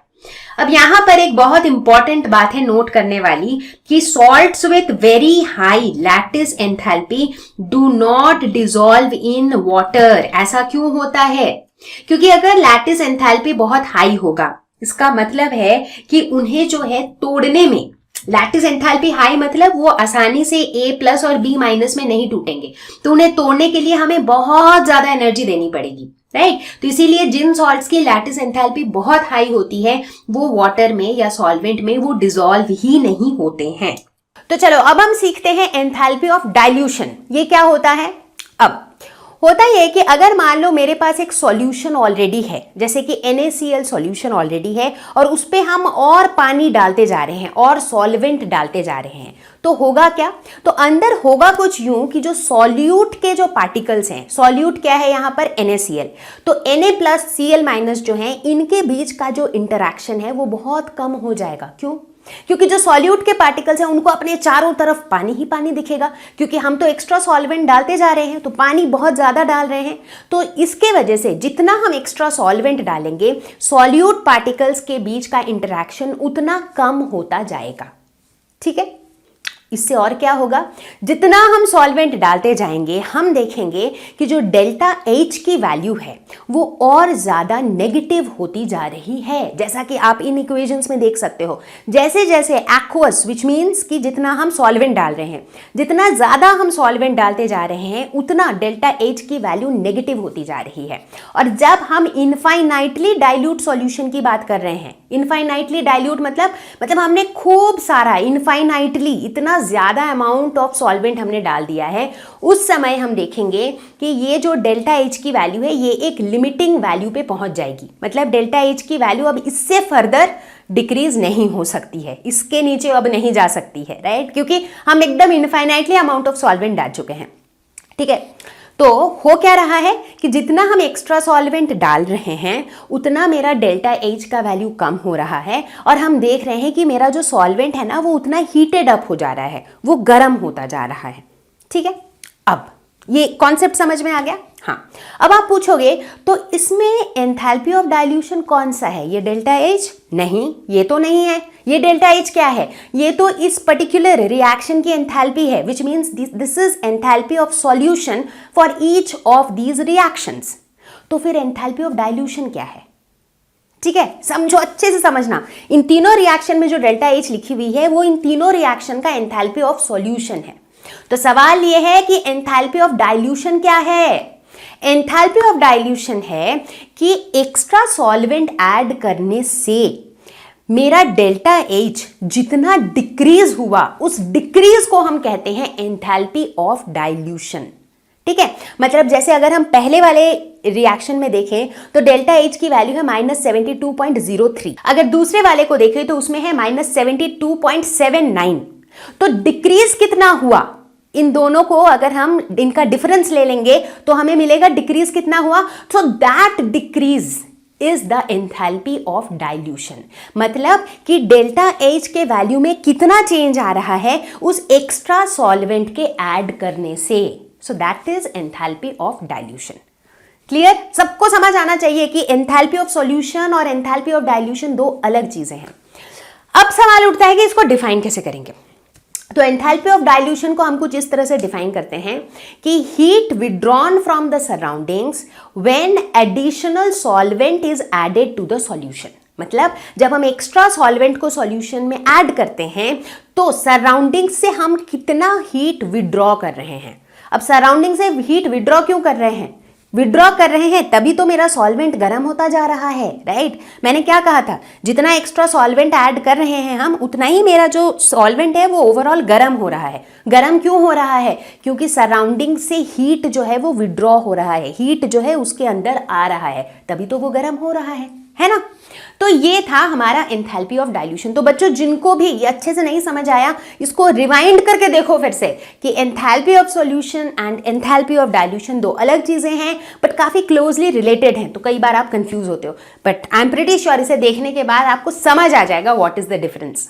अब यहां पर एक बहुत इंपॉर्टेंट बात है नोट करने वाली कि salts with very high lattice enthalpy do not dissolve in water. ऐसा क्यों होता है, क्योंकि अगर लैटिस एंथैल्पी बहुत हाई होगा इसका मतलब है कि उन्हें जो है तोड़ने में, लैटिस एंथैल्पी हाई मतलब वो आसानी से A प्लस और B माइनस में नहीं टूटेंगे, तो उन्हें तोड़ने के लिए हमें बहुत ज्यादा एनर्जी देनी पड़ेगी, राइट। तो इसीलिए जिन सॉल्ट्स की लैटिस एंथैल्पी बहुत हाई होती है वो वाटर में या सॉल्वेंट में वो डिसॉल्व ही नहीं होते हैं। तो चलो अब हम सीखते हैं एंथैल्पी ऑफ डाइल्यूशन। ये क्या होता है, अब होता यह कि अगर मान लो मेरे पास एक सॉल्यूशन ऑलरेडी है, जैसे कि NaCl सॉल्यूशन ऑलरेडी है और उस पे हम और पानी डालते जा रहे हैं और सॉल्वेंट डालते जा रहे हैं, तो होगा क्या, तो अंदर होगा कुछ यूं कि जो सॉल्यूट के जो पार्टिकल्स हैं, सॉल्यूट क्या है यहाँ पर NaCl, तो Na प्लस Cl माइनस जो है इनके बीच का जो इंटरैक्शन है वो बहुत कम हो जाएगा। क्यों, क्योंकि जो सॉल्यूट के पार्टिकल्स हैं उनको अपने चारों तरफ पानी ही पानी दिखेगा, क्योंकि हम तो एक्स्ट्रा सॉल्वेंट डालते जा रहे हैं, तो पानी बहुत ज्यादा डाल रहे हैं। तो इसके वजह से जितना हम एक्स्ट्रा सॉल्वेंट डालेंगे सॉल्यूट पार्टिकल्स के बीच का इंटरैक्शन उतना कम होता जाएगा, ठीक है। इससे और क्या होगा, जितना हम सॉल्वेंट डालते जाएंगे हम देखेंगे कि जो डेल्टा H की वैल्यू है वो और ज़्यादा नेगेटिव होती जा रही है, जैसा कि आप इन इक्वेशंस में देख सकते हो। जैसे जैसे एक्वस विच मीन्स कि जितना हम सॉल्वेंट डाल रहे हैं, जितना ज़्यादा हम सॉल्वेंट डालते जा रहे हैं उतना डेल्टा H की वैल्यू नेगेटिव होती जा रही है। और जब हम इनफाइनाइटली डाइल्यूट सॉल्यूशन की बात कर रहे हैं, इनफाइनाइटली डाइल्यूट मतलब हमने खूब सारा इनफाइनाइटली इतना ज्यादा अमाउंट ऑफ सॉल्वेंट हमने डाल दिया है, उस समय हम देखेंगे कि ये जो डेल्टा H की वैल्यू है ये एक लिमिटिंग वैल्यू पे पहुंच जाएगी। मतलब डेल्टा H की वैल्यू अब इससे फर्दर डिक्रीज नहीं हो सकती है, इसके नीचे अब नहीं जा सकती है, राइट, क्योंकि हम एकदम इनफाइनाइटली अमाउंट ऑफ सॉल्वेंट डाल चुके हैं, ठीक है। तो हो क्या रहा है कि जितना हम एक्स्ट्रा सॉल्वेंट डाल रहे हैं उतना मेरा डेल्टा H का वैल्यू कम हो रहा है और हम देख रहे हैं कि मेरा जो सॉल्वेंट है ना वो उतना हीटेड अप हो जा रहा है, वो गर्म होता जा रहा है, ठीक है। अब ये कॉन्सेप्ट समझ में आ गया। हाँ, अब आप पूछोगे तो इसमें एंथैल्पी ऑफ डाइल्यूशन कौन सा है, ये डेल्टा H? नहीं, ये तो नहीं है। ये डेल्टा H क्या है, ये तो इस पर्टिकुलर रिएक्शन की एंथैल्पी है, which means this is enthalpy of solution for each of these reactions. तो फिर एंथैल्पी ऑफ डाइल्यूशन क्या है, ठीक है, समझो, अच्छे से समझना। इन तीनों रिएक्शन में जो डेल्टा H लिखी हुई है वो इन तीनों रिएक्शन का एंथैल्पी ऑफ सॉल्यूशन है। तो सवाल ये है कि एंथैल्पी ऑफ डाइल्यूशन क्या है। एंथैल्पी ऑफ डाइल्यूशन है कि एक्स्ट्रा सॉल्वेंट ऐड करने से मेरा डेल्टा H जितना डिक्रीज हुआ उस डिक्रीज को हम कहते हैं एंथैल्पी ऑफ डाइल्यूशन। ठीक है, मतलब जैसे अगर हम पहले वाले रिएक्शन में देखें तो डेल्टा H की वैल्यू है -72.03, अगर दूसरे वाले को देखें तो उसमें है -72.79। तो डिक्रीज कितना हुआ, इन दोनों को अगर हम इनका डिफरेंस ले लेंगे तो हमें मिलेगा डिक्रीज कितना हुआ। So that decrease is the enthalpy of dilution, मतलब कि डेल्टा H के वैल्यू में कितना चेंज आ रहा है उस एक्स्ट्रा सॉल्वेंट के ऐड करने से। सो that is enthalpy of dilution. Clear, सबको समझ आना चाहिए कि एंथैल्पी ऑफ सॉल्यूशन और एंथैल्पी ऑफ डाइल्यूशन दो अलग चीजें हैं। अब सवाल उठता है कि इसको डिफाइन कैसे करेंगे। तो एंथैल्पी ऑफ डाइल्यूशन को हम कुछ इस तरह से डिफाइन करते हैं कि heat withdrawn from the surroundings when additional solvent is added to the solution. मतलब जब हम एक्स्ट्रा सॉल्वेंट को सॉल्यूशन में ऐड करते हैं तो सराउंडिंग से हम कितना हीट विड्रॉ कर रहे हैं। अब सराउंडिंग से हीट विड्रॉ क्यों कर रहे हैं, विड्रॉ कर रहे हैं तभी तो मेरा सॉल्वेंट गर्म होता जा रहा है, राइट। मैंने क्या कहा था, जितना एक्स्ट्रा सॉल्वेंट ऐड कर रहे हैं हम उतना ही मेरा जो सॉल्वेंट है वो ओवरऑल गर्म हो रहा है। गर्म क्यों हो रहा है, क्योंकि सराउंडिंग से हीट जो है वो विड्रॉ हो रहा है, हीट जो है उसके अंदर आ रहा है, तभी तो वो गर्म हो रहा है ना। तो ये था हमारा एंथैल्पी ऑफ डाइल्यूशन। तो बच्चों जिनको भी ये अच्छे से नहीं समझ आया इसको रिवाइंड करके देखो फिर से कि enthalpy of solution and enthalpy of dilution दो अलग चीजें हैं बट काफी क्लोजली रिलेटेड हैं। तो कई बार आप कंफ्यूज होते हो, but I am pretty sure इसे देखने के बाद आपको समझ आ जाएगा व्हाट इज द डिफरेंस।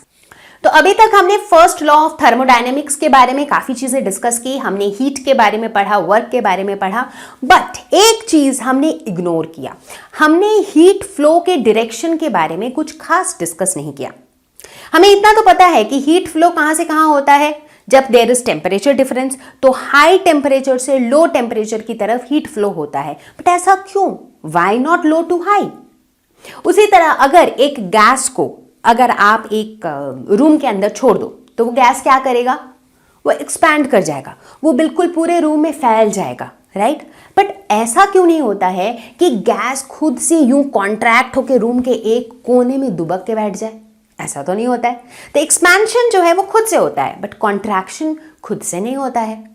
तो अभी तक हमने फर्स्ट लॉ ऑफ थर्मोडायनेमिक्स के बारे में काफी चीजें डिस्कस की, हमने हीट के बारे में पढ़ा, वर्क के बारे में पढ़ा, बट एक चीज हमने इग्नोर किया, हमने हीट फ्लो के डायरेक्शन के बारे में कुछ खास डिस्कस नहीं किया। हमें इतना तो पता है कि हीट फ्लो कहां से कहां होता है, जब देयर इज टेम्परेचर डिफरेंस तो हाई टेम्परेचर से लो टेम्परेचर की तरफ हीट फ्लो होता है। बट ऐसा क्यों, why not low to high. उसी तरह अगर एक गैस को अगर आप एक रूम के अंदर छोड़ दो तो वो गैस क्या करेगा, वो एक्सपैंड कर जाएगा, वो बिल्कुल पूरे रूम में फैल जाएगा, राइट। बट ऐसा क्यों नहीं होता है कि गैस खुद से यूं कॉन्ट्रैक्ट होकर रूम के एक कोने में दुबक के बैठ जाए, ऐसा तो नहीं होता है। तो एक्सपेंशन जो है वो खुद से होता है बट कॉन्ट्रैक्शन खुद से नहीं होता है।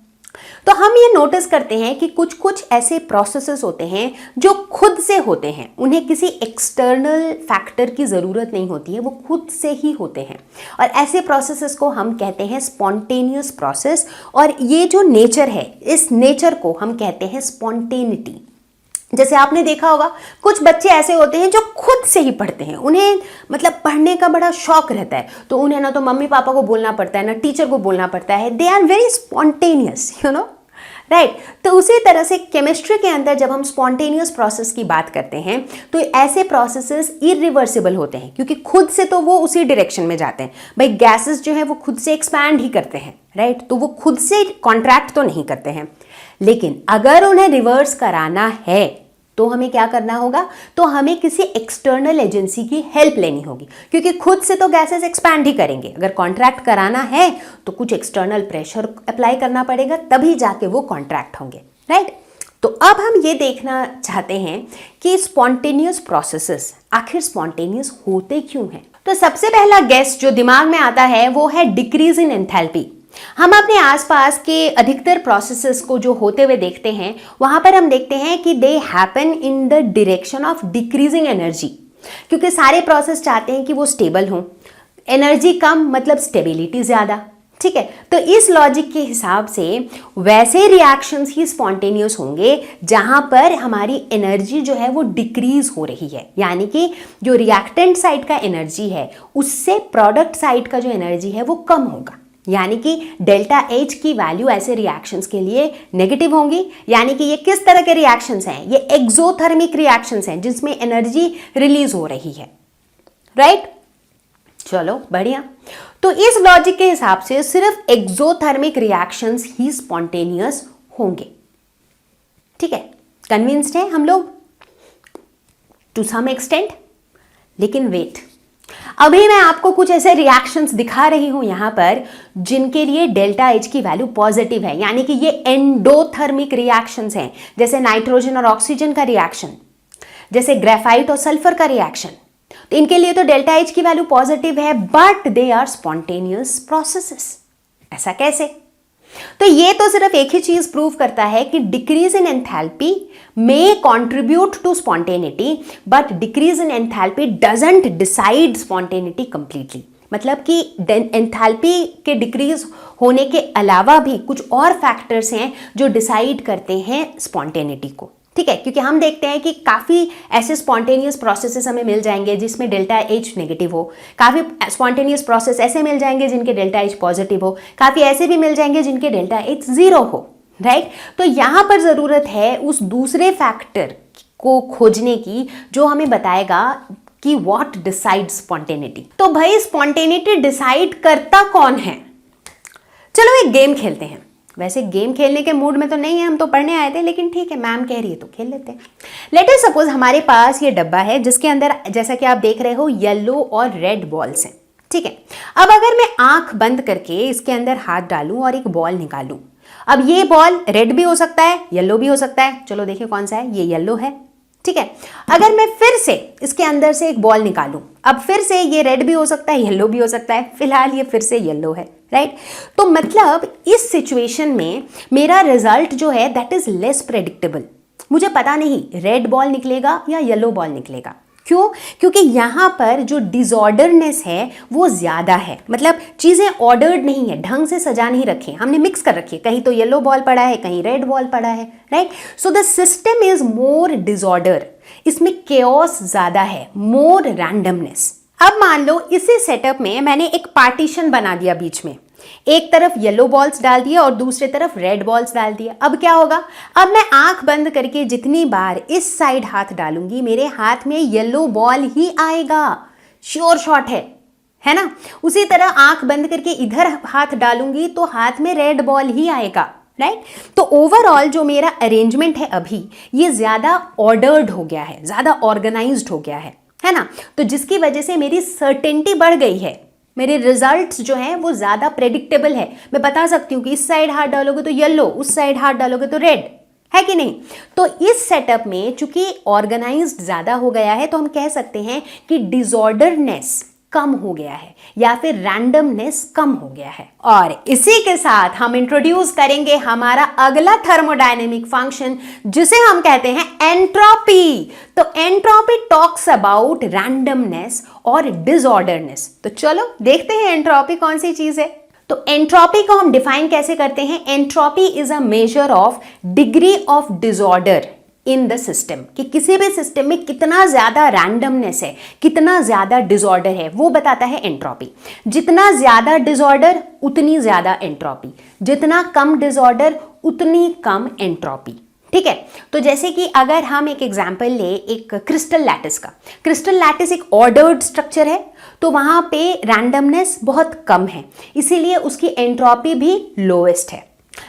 तो हम ये नोटिस करते हैं कि कुछ कुछ ऐसे प्रोसेसेस होते हैं जो खुद से होते हैं, उन्हें किसी एक्सटर्नल फैक्टर की ज़रूरत नहीं होती है, वो खुद से ही होते हैं। और ऐसे प्रोसेसेस को हम कहते हैं स्पॉन्टेनियस प्रोसेस, और ये जो नेचर है इस नेचर को हम कहते हैं स्पॉन्टेनिटी। जैसे आपने देखा होगा कुछ बच्चे ऐसे होते हैं जो खुद से ही पढ़ते हैं, उन्हें मतलब पढ़ने का बड़ा शौक रहता है, तो उन्हें ना तो मम्मी पापा को बोलना पड़ता है ना टीचर को बोलना पड़ता है, they are very spontaneous, you know, right. तो उसी तरह से केमिस्ट्री के अंदर जब हम स्पॉन्टेनियस प्रोसेस की बात करते हैं तो ऐसे प्रोसेसेस इरिवर्सिबल होते हैं क्योंकि खुद से तो वो उसी डायरेक्शन में जाते हैं। भाई गैसेस जो है वो खुद से एक्सपैंड ही करते हैं, राइट, तो वो खुद से कॉन्ट्रैक्ट तो नहीं करते हैं। लेकिन अगर उन्हें रिवर्स कराना है तो हमें क्या करना होगा, तो हमें किसी एक्सटर्नल एजेंसी की हेल्प लेनी होगी, क्योंकि खुद से तो गैसेस एक्सपैंड ही करेंगे। अगर कॉन्ट्रैक्ट कराना है तो कुछ एक्सटर्नल प्रेशर अप्लाई करना पड़ेगा, तभी जाके वो कॉन्ट्रैक्ट होंगे, राइट। तो अब हम ये देखना चाहते हैं कि स्पॉन्टेनियस प्रोसेसेस आखिर स्पॉन्टेनियस होते क्यों हैं। तो सबसे पहला गेस जो दिमाग में आता है वो है डिक्रीज इन एंथैल्पी। हम अपने आसपास के अधिकतर प्रोसेसेस को जो होते हुए देखते हैं वहां पर हम देखते हैं कि they happen in the direction of decreasing energy, क्योंकि सारे प्रोसेस चाहते हैं कि वो स्टेबल हों। एनर्जी कम मतलब स्टेबिलिटी ज़्यादा, ठीक है। तो इस लॉजिक के हिसाब से वैसे रिएक्शंस ही स्पॉन्टेनियस होंगे जहां पर हमारी एनर्जी जो है वो डिक्रीज हो रही है, यानी कि जो रिएक्टेंट साइड का एनर्जी है उससे प्रोडक्ट साइड का जो एनर्जी है वो कम होगा, यानी कि डेल्टा H की वैल्यू ऐसे रिएक्शंस के लिए नेगेटिव होंगी। यानी कि ये किस तरह के रिएक्शंस हैं, ये एक्सोथर्मिक रिएक्शंस हैं जिसमें एनर्जी रिलीज हो रही है, राइट। चलो बढ़िया। तो इस लॉजिक के हिसाब से सिर्फ एक्सोथर्मिक रिएक्शंस ही स्पॉन्टेनियस होंगे, ठीक है। कन्विंस्ड है हम लोग टू सम एक्सटेंट। लेकिन वेट, अभी मैं आपको कुछ ऐसे रिएक्शंस दिखा रही हूं यहां पर जिनके लिए डेल्टा H की वैल्यू पॉजिटिव है, यानी कि ये एंडोथर्मिक रिएक्शंस हैं, जैसे नाइट्रोजन और ऑक्सीजन का रिएक्शन, जैसे ग्रेफाइट और सल्फर का रिएक्शन। तो इनके लिए तो डेल्टा एच की वैल्यू पॉजिटिव है, but they are spontaneous processes. ऐसा कैसे? तो ये तो सिर्फ एक ही चीज प्रूव करता है कि decrease in enthalpy may contribute to spontaneity, but decrease in enthalpy doesn't decide spontaneity completely. मतलब कि एंथैल्पी के डिक्रीज होने के अलावा भी कुछ और फैक्टर्स हैं जो डिसाइड करते हैं स्पॉन्टेनिटी को, ठीक है। क्योंकि हम देखते हैं कि काफ़ी ऐसे स्पॉन्टेनियस प्रोसेसेस हमें मिल जाएंगे जिसमें डेल्टा एच नेगेटिव हो, काफ़ी स्पॉन्टेनियस प्रोसेस ऐसे मिल जाएंगे जिनके डेल्टा एच पॉजिटिव हो, काफ़ी ऐसे भी मिल जाएंगे जिनके डेल्टा एच जीरो हो, राइट। तो यहाँ पर ज़रूरत है उस दूसरे फैक्टर को खोजने की जो हमें बताएगा कि व्हाट डिसाइड स्पॉन्टेनिटी। तो भाई स्पॉन्टेनिटी डिसाइड करता कौन है? चलो एक गेम खेलते हैं। वैसे गेम खेलने के मूड में तो नहीं है, हम तो पढ़ने आए थे, लेकिन ठीक है मैम कह रही है तो खेल लेते हैं। लेट अस सपोज हमारे पास ये डब्बा है जिसके अंदर जैसा कि आप देख रहे हो येलो और रेड बॉल्स हैं, ठीक है। अब अगर मैं आंख बंद करके इसके अंदर हाथ डालूं और एक बॉल निकालूं, अब ये बॉल रेड भी हो सकता है, येलो भी हो सकता है। चलो देखिए कौन सा है, ये येलो है, ठीक है। अगर मैं फिर से इसके अंदर से एक बॉल निकालूं, अब फिर से ये रेड भी हो सकता है, येलो भी हो सकता है, फिलहाल ये फिर से येलो है, राइट। तो मतलब इस सिचुएशन में मेरा रिजल्ट जो है दैट इज लेस प्रेडिक्टेबल। मुझे पता नहीं रेड बॉल निकलेगा या येलो बॉल निकलेगा। क्यों? क्योंकि यहाँ पर जो डिसऑर्डरनेस है वो ज़्यादा है, मतलब चीज़ें ऑर्डर्ड नहीं है, ढंग से सजा नहीं रखी, हमने मिक्स कर रखी है, कहीं तो येलो बॉल पड़ा है, कहीं रेड बॉल पड़ा है, right. So the system is more disorder, इसमें केओस ज़्यादा है, मोर रैंडमनेस। अब मान लो इसी सेटअप में मैंने एक पार्टीशन बना दिया बीच में, एक तरफ येलो बॉल्स डाल दिए और दूसरे तरफ रेड बॉल्स डाल दिए। अब क्या होगा? अब मैं आंख बंद करके जितनी बार इस साइड हाथ डालूंगी मेरे हाथ में येलो बॉल ही आएगा, श्योर शॉट है ना। उसी तरह आंख बंद करके इधर हाथ डालूंगी तो हाथ में रेड बॉल ही आएगा, राइट। तो ओवरऑल जो मेरा अरेंजमेंट है अभी ये ज्यादा ऑर्डर्ड हो गया है, ज्यादा ऑर्गेनाइज्ड हो गया है ना। तो जिसकी वजह से मेरी सर्टेनिटी बढ़ गई है, मेरे रिजल्ट्स जो हैं वो ज़्यादा प्रेडिक्टेबल है। मैं बता सकती हूँ कि इस साइड हाथ डालोगे तो येलो, उस साइड हाथ डालोगे तो रेड, है कि नहीं। तो इस सेटअप में चूंकि ऑर्गेनाइज्ड ज़्यादा हो गया है तो हम कह सकते हैं कि डिसऑर्डरनेस कम हो गया है या फिर रैंडमनेस कम हो गया है। और इसी के साथ हम इंट्रोड्यूस करेंगे हमारा अगला थर्मोडायनेमिक फंक्शन जिसे हम कहते हैं एंट्रोपी। तो एंट्रोपी टॉक्स अबाउट रैंडमनेस और डिसऑर्डरनेस। तो चलो देखते हैं एंट्रोपी कौन सी चीज है। तो एंट्रोपी को हम डिफाइन कैसे करते हैं? Entropy is a measure of degree of disorder in the system, कि किसी भी सिस्टम में कितना ज्यादा रैंडमनेस है, कितना ज्यादा डिसऑर्डर है, वो बताता है एंट्रोपी। जितना ज्यादा डिसऑर्डर उतनी ज्यादा एंट्रोपी, जितना कम डिसऑर्डर उतनी कम एंट्रोपी, ठीक है। तो जैसे कि अगर हम एक एग्जांपल ले एक क्रिस्टल लैटिस का, क्रिस्टल लैटिस एक ऑर्डर्ड स्ट्रक्चर है तो वहां पे रैंडमनेस बहुत कम है, इसीलिए उसकी एंट्रोपी भी लोएस्ट है।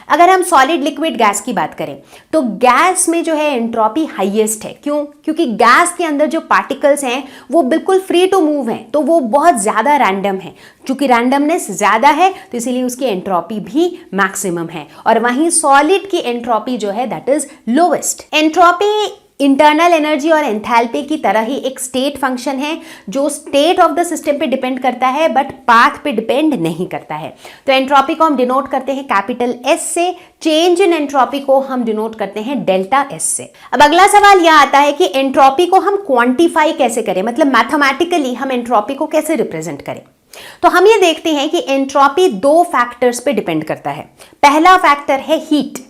अगर हम सॉलिड लिक्विड गैस की बात करें तो गैस में जो है एंट्रोपी हाईएस्ट है। क्यों? क्योंकि गैस के अंदर जो पार्टिकल्स हैं वो बिल्कुल फ्री टू मूव हैं, तो वो बहुत ज़्यादा रैंडम है। चूंकि रैंडमनेस ज़्यादा है तो इसीलिए उसकी एंट्रोपी भी मैक्सिमम है, और वहीं सॉलिड की एंट्रोपी जो है that is lowest. Entropy internal energy और एंथैल्पी की तरह ही एक स्टेट फंक्शन है जो स्टेट ऑफ द सिस्टम पे डिपेंड करता है बट पाथ पे डिपेंड नहीं करता है। तो एंट्रोपी को हम डिनोट करते हैं कैपिटल एस से, चेंज इन एंट्रोपी को हम डिनोट करते हैं डेल्टा एस से। अब अगला सवाल यह आता है कि एंट्रोपी को हम क्वांटिफाई कैसे करें, मतलब मैथमेटिकली हम एंट्रोपी को कैसे रिप्रेजेंट करें। तो हम ये देखते हैं कि एंट्रोपी दो फैक्टर्स पे डिपेंड करता है। पहला फैक्टर है हीट।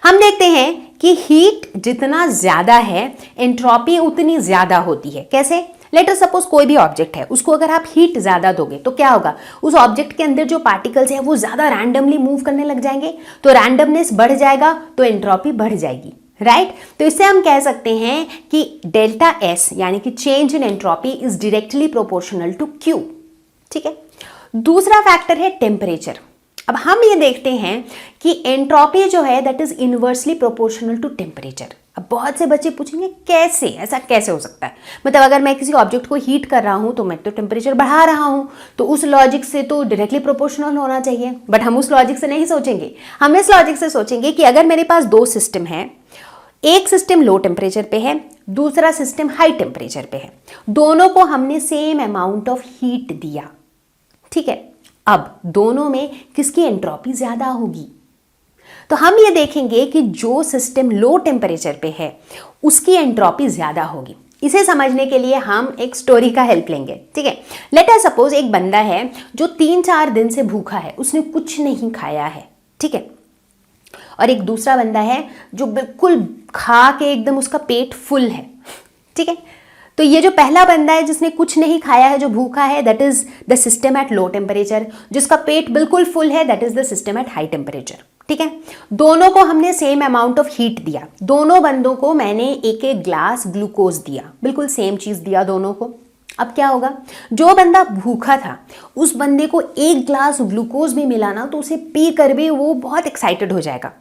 हम देखते हैं कि हीट जितना ज्यादा है एंट्रोपी उतनी ज्यादा होती है। कैसे? लेट अस सपोज कोई भी ऑब्जेक्ट है, उसको अगर आप हीट ज्यादा दोगे तो क्या होगा? उस ऑब्जेक्ट के अंदर जो पार्टिकल्स हैं वो ज्यादा रैंडमली मूव करने लग जाएंगे, तो रैंडमनेस बढ़ जाएगा तो एंट्रोपी बढ़ जाएगी, राइट। तो इससे हम कह सकते हैं कि डेल्टा एस यानी कि change in entropy is directly proportional to Q, ठीक है। दूसरा फैक्टर है टेम्परेचर। अब हम ये देखते हैं कि एंट्रोपी जो है that is inversely proportional to temperature. अब बहुत से बच्चे पूछेंगे कैसे, ऐसा कैसे हो सकता है? मतलब अगर मैं किसी ऑब्जेक्ट को हीट कर रहा हूं तो मैं तो टेम्परेचर बढ़ा रहा हूं, तो उस लॉजिक से तो डायरेक्टली प्रोपोर्शनल होना चाहिए। बट हम उस लॉजिक से नहीं सोचेंगे, हम इस लॉजिक से सोचेंगे कि अगर मेरे पास दो सिस्टम है, एक सिस्टम लो टेम्परेचर पे है, दूसरा सिस्टम हाई टेम्परेचर पे है, दोनों को हमने सेम अमाउंट ऑफ हीट दिया, ठीक है। अब दोनों में किसकी एंट्रोपी ज्यादा होगी? तो हम ये देखेंगे कि जो सिस्टम लो टेम्परेचर पे है उसकी एंट्रोपी ज्यादा होगी। इसे समझने के लिए हम एक स्टोरी का हेल्प लेंगे, ठीक है। लेट अस सपोज एक बंदा है जो 3-4 दिन से भूखा है, उसने कुछ नहीं खाया है, ठीक है। और एक दूसरा बंदा है जो बिल्कुल खा के एकदम उसका पेट फुल है, ठीक है। तो ये जो पहला बंदा है जिसने कुछ नहीं खाया है, जो भूखा है, that is the system at low temperature. जिसका पेट बिल्कुल फुल है, that is the system at high temperature, ठीक है। दोनों को हमने सेम अमाउंट ऑफ हीट दिया, दोनों बंदों को मैंने एक एक ग्लास ग्लूकोज दिया, बिल्कुल सेम चीज दिया दोनों को। अब क्या होगा? जो बंदा भूखा था उस बंदे को एक ग्लास ग्लूकोज भी मिला ना तो उसे पी कर भी वो बहुत एक्साइटेड हो जाएगा,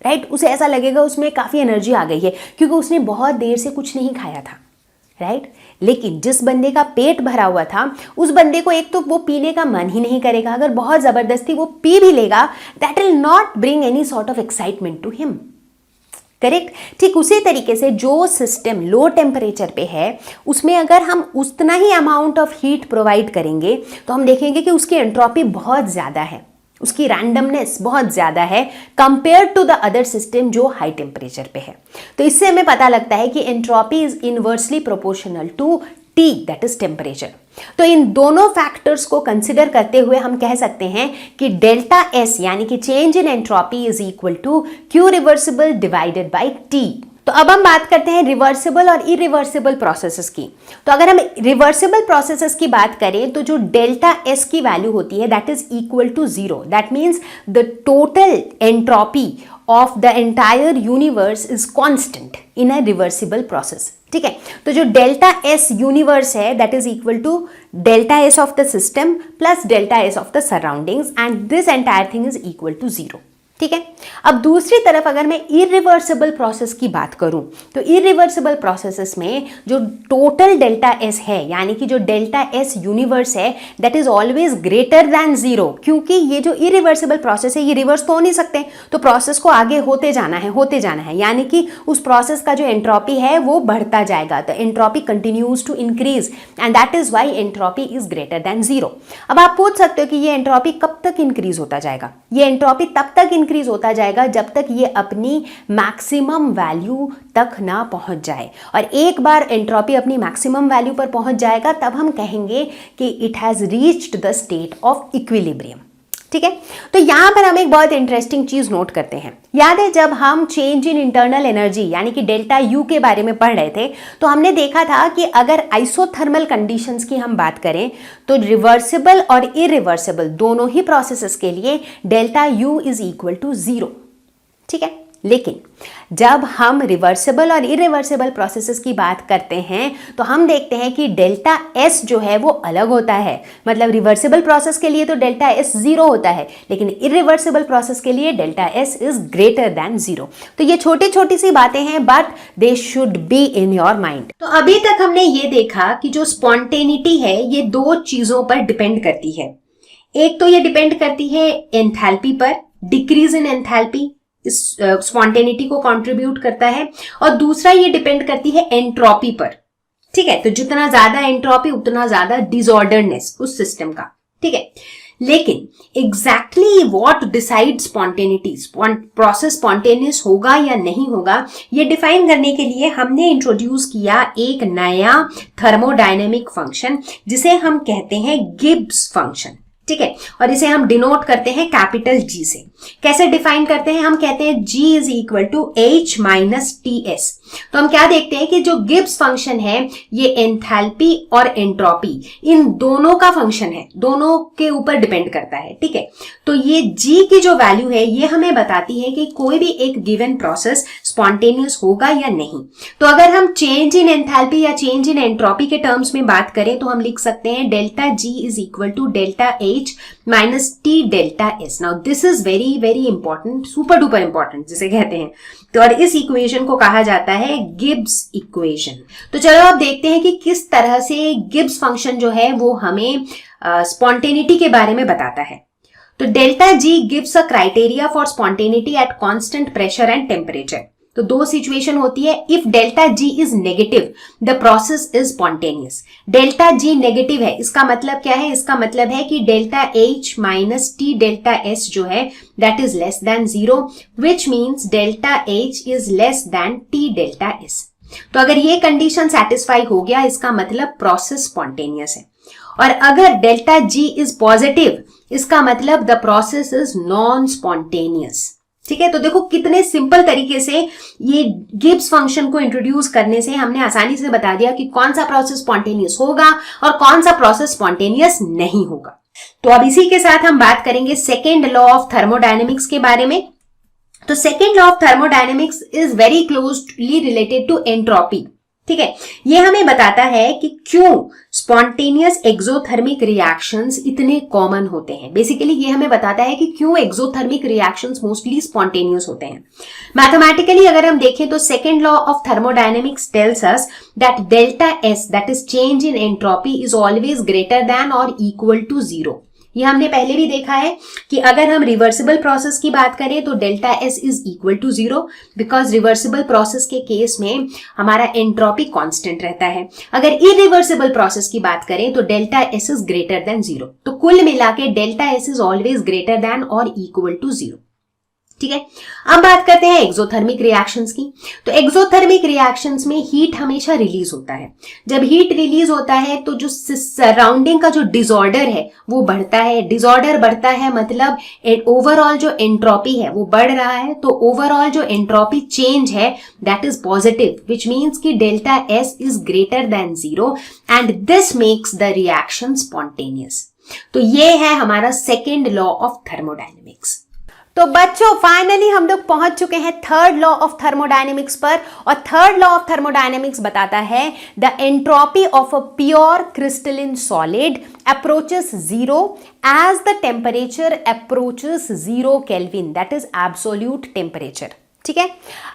राइट। उसे ऐसा लगेगा उसमें काफ़ी एनर्जी आ गई है क्योंकि उसने बहुत देर से कुछ नहीं खाया था, राइट। लेकिन जिस बंदे का पेट भरा हुआ था उस बंदे को एक तो वो पीने का मन ही नहीं करेगा, अगर बहुत ज़बरदस्ती वो पी भी लेगा that will not bring any sort of excitement to him, correct. ठीक उसी तरीके से जो सिस्टम लो टेम्परेचर पे है उसमें अगर हम उतना ही अमाउंट ऑफ हीट प्रोवाइड करेंगे तो हम देखेंगे कि उसकी एंट्रोपी बहुत ज़्यादा है, उसकी रैंडमनेस बहुत ज़्यादा है compare to the other system जो हाई टेम्परेचर पे है। तो इससे हमें पता लगता है कि entropy is inversely proportional to T, that is temperature. तो इन दोनों फैक्टर्स को कंसिडर करते हुए हम कह सकते हैं कि डेल्टा S यानी कि change in entropy is equal to Q reversible divided by T। तो अब हम बात करते हैं रिवर्सिबल और इरिवर्सिबल प्रोसेसेस की। तो अगर हम रिवर्सिबल प्रोसेसेस की बात करें तो जो डेल्टा S की वैल्यू होती है that is equal to 0, that means the total entropy of the entire universe is constant in a reversible process, ठीक है। तो जो डेल्टा S यूनिवर्स है that is equal to delta S of the system plus delta S of the surroundings and this entire thing is equal to 0, ठीक है। अब दूसरी तरफ अगर मैं इरिवर्सिबल प्रोसेस की बात करूं तो इरिवर्सिबल प्रोसेसेस में जो टोटल डेल्टा S है यानी कि जो डेल्टा S यूनिवर्स है that is always greater than 0, क्योंकि ये जो इरिवर्सिबल प्रोसेस है ये रिवर्स तो हो नहीं सकते, तो प्रोसेस को आगे होते जाना है, यानी कि उस प्रोसेस का जो एंट्रोपी है वो बढ़ता जाएगा। तो entropy continues to increase and that is why entropy is greater than 0। अब आप पूछ सकते हो कि ये एंट्रोपी कब तक इंक्रीज होता जाएगा? ये एंट्रोपी तब तक इंक्रीज होता जाएगा जब तक ये अपनी मैक्सिमम वैल्यू तक ना पहुंच जाए, और एक बार एंट्रोपी अपनी मैक्सिमम वैल्यू पर पहुंच जाएगा तब हम कहेंगे कि it has reached the state of equilibrium, ठीक है। तो यहां पर हम एक बहुत इंटरेस्टिंग चीज नोट करते हैं। याद है जब हम चेंज इन इंटरनल एनर्जी यानी कि डेल्टा यू के बारे में पढ़ रहे थे तो हमने देखा था कि अगर आइसोथर्मल कंडीशंस की हम बात करें तो रिवर्सिबल और इरिवर्सिबल दोनों ही प्रोसेसेस के लिए delta U is equal to 0, ठीक है। लेकिन जब हम रिवर्सिबल और इरिवर्सिबल प्रोसेसेस की बात करते हैं तो हम देखते हैं कि डेल्टा S जो है वो अलग होता है। मतलब रिवर्सिबल प्रोसेस के लिए तो डेल्टा S 0 होता है, लेकिन इरिवर्सिबल प्रोसेस के लिए delta S is greater than 0। तो ये छोटी छोटी सी बातें हैं but they should be in your mind. तो अभी तक हमने ये देखा कि जो स्पॉन्टेनिटी है ये दो चीजों पर डिपेंड करती है। एक तो ये डिपेंड करती है एंथैल्पी पर, डिक्रीज इन एंथैल्पी इस स्पॉन्टेनिटी को कंट्रीब्यूट करता है, और दूसरा ये डिपेंड करती है एंट्रोपी पर, ठीक है। तो जितना ज्यादा एंट्रोपी उतना ज्यादा डिसऑर्डरनेस उस सिस्टम का, ठीक है। लेकिन exactly what decide spontaneity, process spontaneous होगा या नहीं होगा, ये डिफाइन करने के लिए हमने इंट्रोड्यूस किया एक नया थर्मोडायनेमिक फंक्शन जिसे हम कहते हैं गिब्स फंक्शन, ठीक है। और इसे हम डिनोट करते हैं कैपिटल G से। कैसे डिफाइन करते हैं? हम कहते हैं G is equal to H minus TS। तो हम क्या देखते हैं कि जो गिब्स फंक्शन है ये एंथैल्पी और एंट्रोपी इन दोनों का फंक्शन है, दोनों के ऊपर डिपेंड करता है, ठीक है। तो ये G की जो वैल्यू है ये हमें बताती है कि कोई भी एक गिवन प्रोसेस स्पॉन्टेनियस होगा या नहीं। तो अगर हम चेंज इन एंथैल्पी या चेंज इन एंट्रोपी के टर्म्स में बात करें तो हम लिख सकते हैं delta G is equal to delta H minus T delta S। Now this is very very important, super duper important जिसे कहते हैं। तो और इस इक्वेशन को कहा जाता है गिब्स इक्वेशन। तो चलो अब देखते हैं कि किस तरह से गिब्स फंक्शन जो है वो हमें स्पॉन्टेनिटी के बारे में बताता है। तो delta G gives a criteria for spontaneity at constant pressure and temperature. तो दो सिचुएशन होती है. If delta G is negative the process is spontaneous. Delta G negative है, इसका मतलब क्या है? इसका मतलब है कि delta H minus T delta S जो है that is less than 0, which means delta H is less than T delta S. तो अगर ये कंडीशन सेटिस्फाई हो गया, इसका मतलब प्रोसेस स्पॉन्टेनियस है. और अगर डेल्टा जी इज पॉजिटिव, इसका मतलब the process is non spontaneous. ठीक है, तो देखो कितने सिंपल तरीके से ये गिब्स फंक्शन को इंट्रोड्यूस करने से हमने आसानी से बता दिया कि कौन सा प्रोसेस स्पॉन्टेनियस होगा और कौन सा प्रोसेस स्पॉन्टेनियस नहीं होगा. तो अब इसी के साथ हम बात करेंगे सेकेंड लॉ ऑफ थर्मोडायनेमिक्स के बारे में. तो second law of thermodynamics is very closely related to entropy. ठीक है, ये हमें बताता है कि क्यों स्पॉन्टेनियस एक्सोथर्मिक रिएक्शंस इतने कॉमन होते हैं. बेसिकली ये हमें बताता है कि क्यों एक्सोथर्मिक रिएक्शंस मोस्टली स्पॉन्टेनियस होते हैं. मैथमेटिकली अगर हम देखें तो second law of thermodynamics tells us that delta S that is change in entropy is always greater than और इक्वल टू 0. ये हमने पहले भी देखा है कि अगर हम रिवर्सिबल प्रोसेस की बात करें तो delta S is equal to 0 because reversible process के केस में हमारा एंट्रोपी कांस्टेंट रहता है. अगर इरिवर्सिबल प्रोसेस की बात करें तो delta S is greater than 0. तो कुल मिला के delta S is always greater than और इक्वल टू 0. ठीक है, अब बात करते हैं एक्सोथर्मिक रिएक्शंस की. तो एक्सोथर्मिक रिएक्शंस में हीट हमेशा रिलीज होता है. जब हीट रिलीज होता है तो जो सराउंडिंग का जो डिसऑर्डर है वो बढ़ता है. डिसऑर्डर बढ़ता है मतलब ओवरऑल जो एंट्रोपी है वो बढ़ रहा है. तो ओवरऑल जो एंट्रोपी चेंज है that is positive, which means कि delta S is greater than 0 and this makes the reaction spontaneous. तो ये है हमारा सेकेंड लॉ ऑफ थर्मोडायनेमिक्स. तो बच्चों फाइनली हम लोग पहुंच चुके हैं थर्ड लॉ ऑफ थर्मोडायनेमिक्स पर. और थर्ड लॉ ऑफ थर्मोडायनेमिक्स बताता है the entropy of a pure crystalline solid approaches 0 as the temperature approaches 0 kelvin, that is absolute temperature. ठीक है,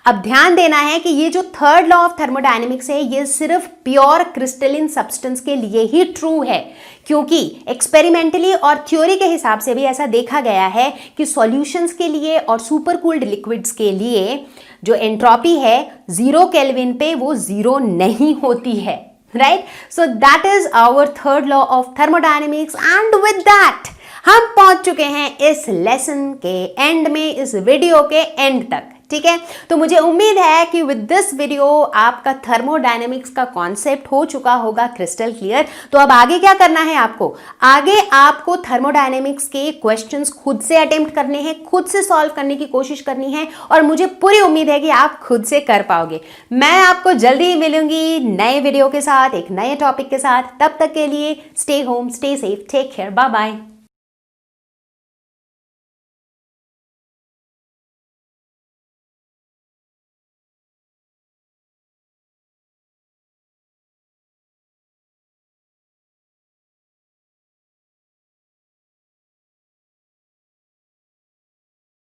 अब ध्यान देना है कि ये जो थर्ड लॉ ऑफ थर्मोडायनेमिक्स है ये सिर्फ प्योर क्रिस्टलिन सब्सटेंस के लिए ही ट्रू है, क्योंकि एक्सपेरिमेंटली और थ्योरी के हिसाब से भी ऐसा देखा गया है कि सॉल्यूशंस के लिए और सुपर कूल्ड लिक्विड्स के लिए जो एंट्रोपी है 0 केल्विन पे वो 0 नहीं होती है. Right, so that is our third law of thermodynamics. And with that हम पहुंच चुके हैं इस लेसन के एंड में, इस वीडियो के एंड तक. ठीक है, तो मुझे उम्मीद है कि विद दिस वीडियो आपका थर्मोडायनेमिक्स का कॉन्सेप्ट हो चुका होगा क्रिस्टल क्लियर. तो अब आगे क्या करना है आपको? आगे आपको थर्मोडायनेमिक्स के क्वेश्चंस खुद से अटेम्प्ट करने हैं, खुद से सॉल्व करने की कोशिश करनी है और मुझे पूरी उम्मीद है कि आप खुद से कर पाओगे. मैं आपको जल्दी मिलूंगी नए वीडियो के साथ, एक नए टॉपिक के साथ. तब तक के लिए stay home, stay safe, take care, bye bye.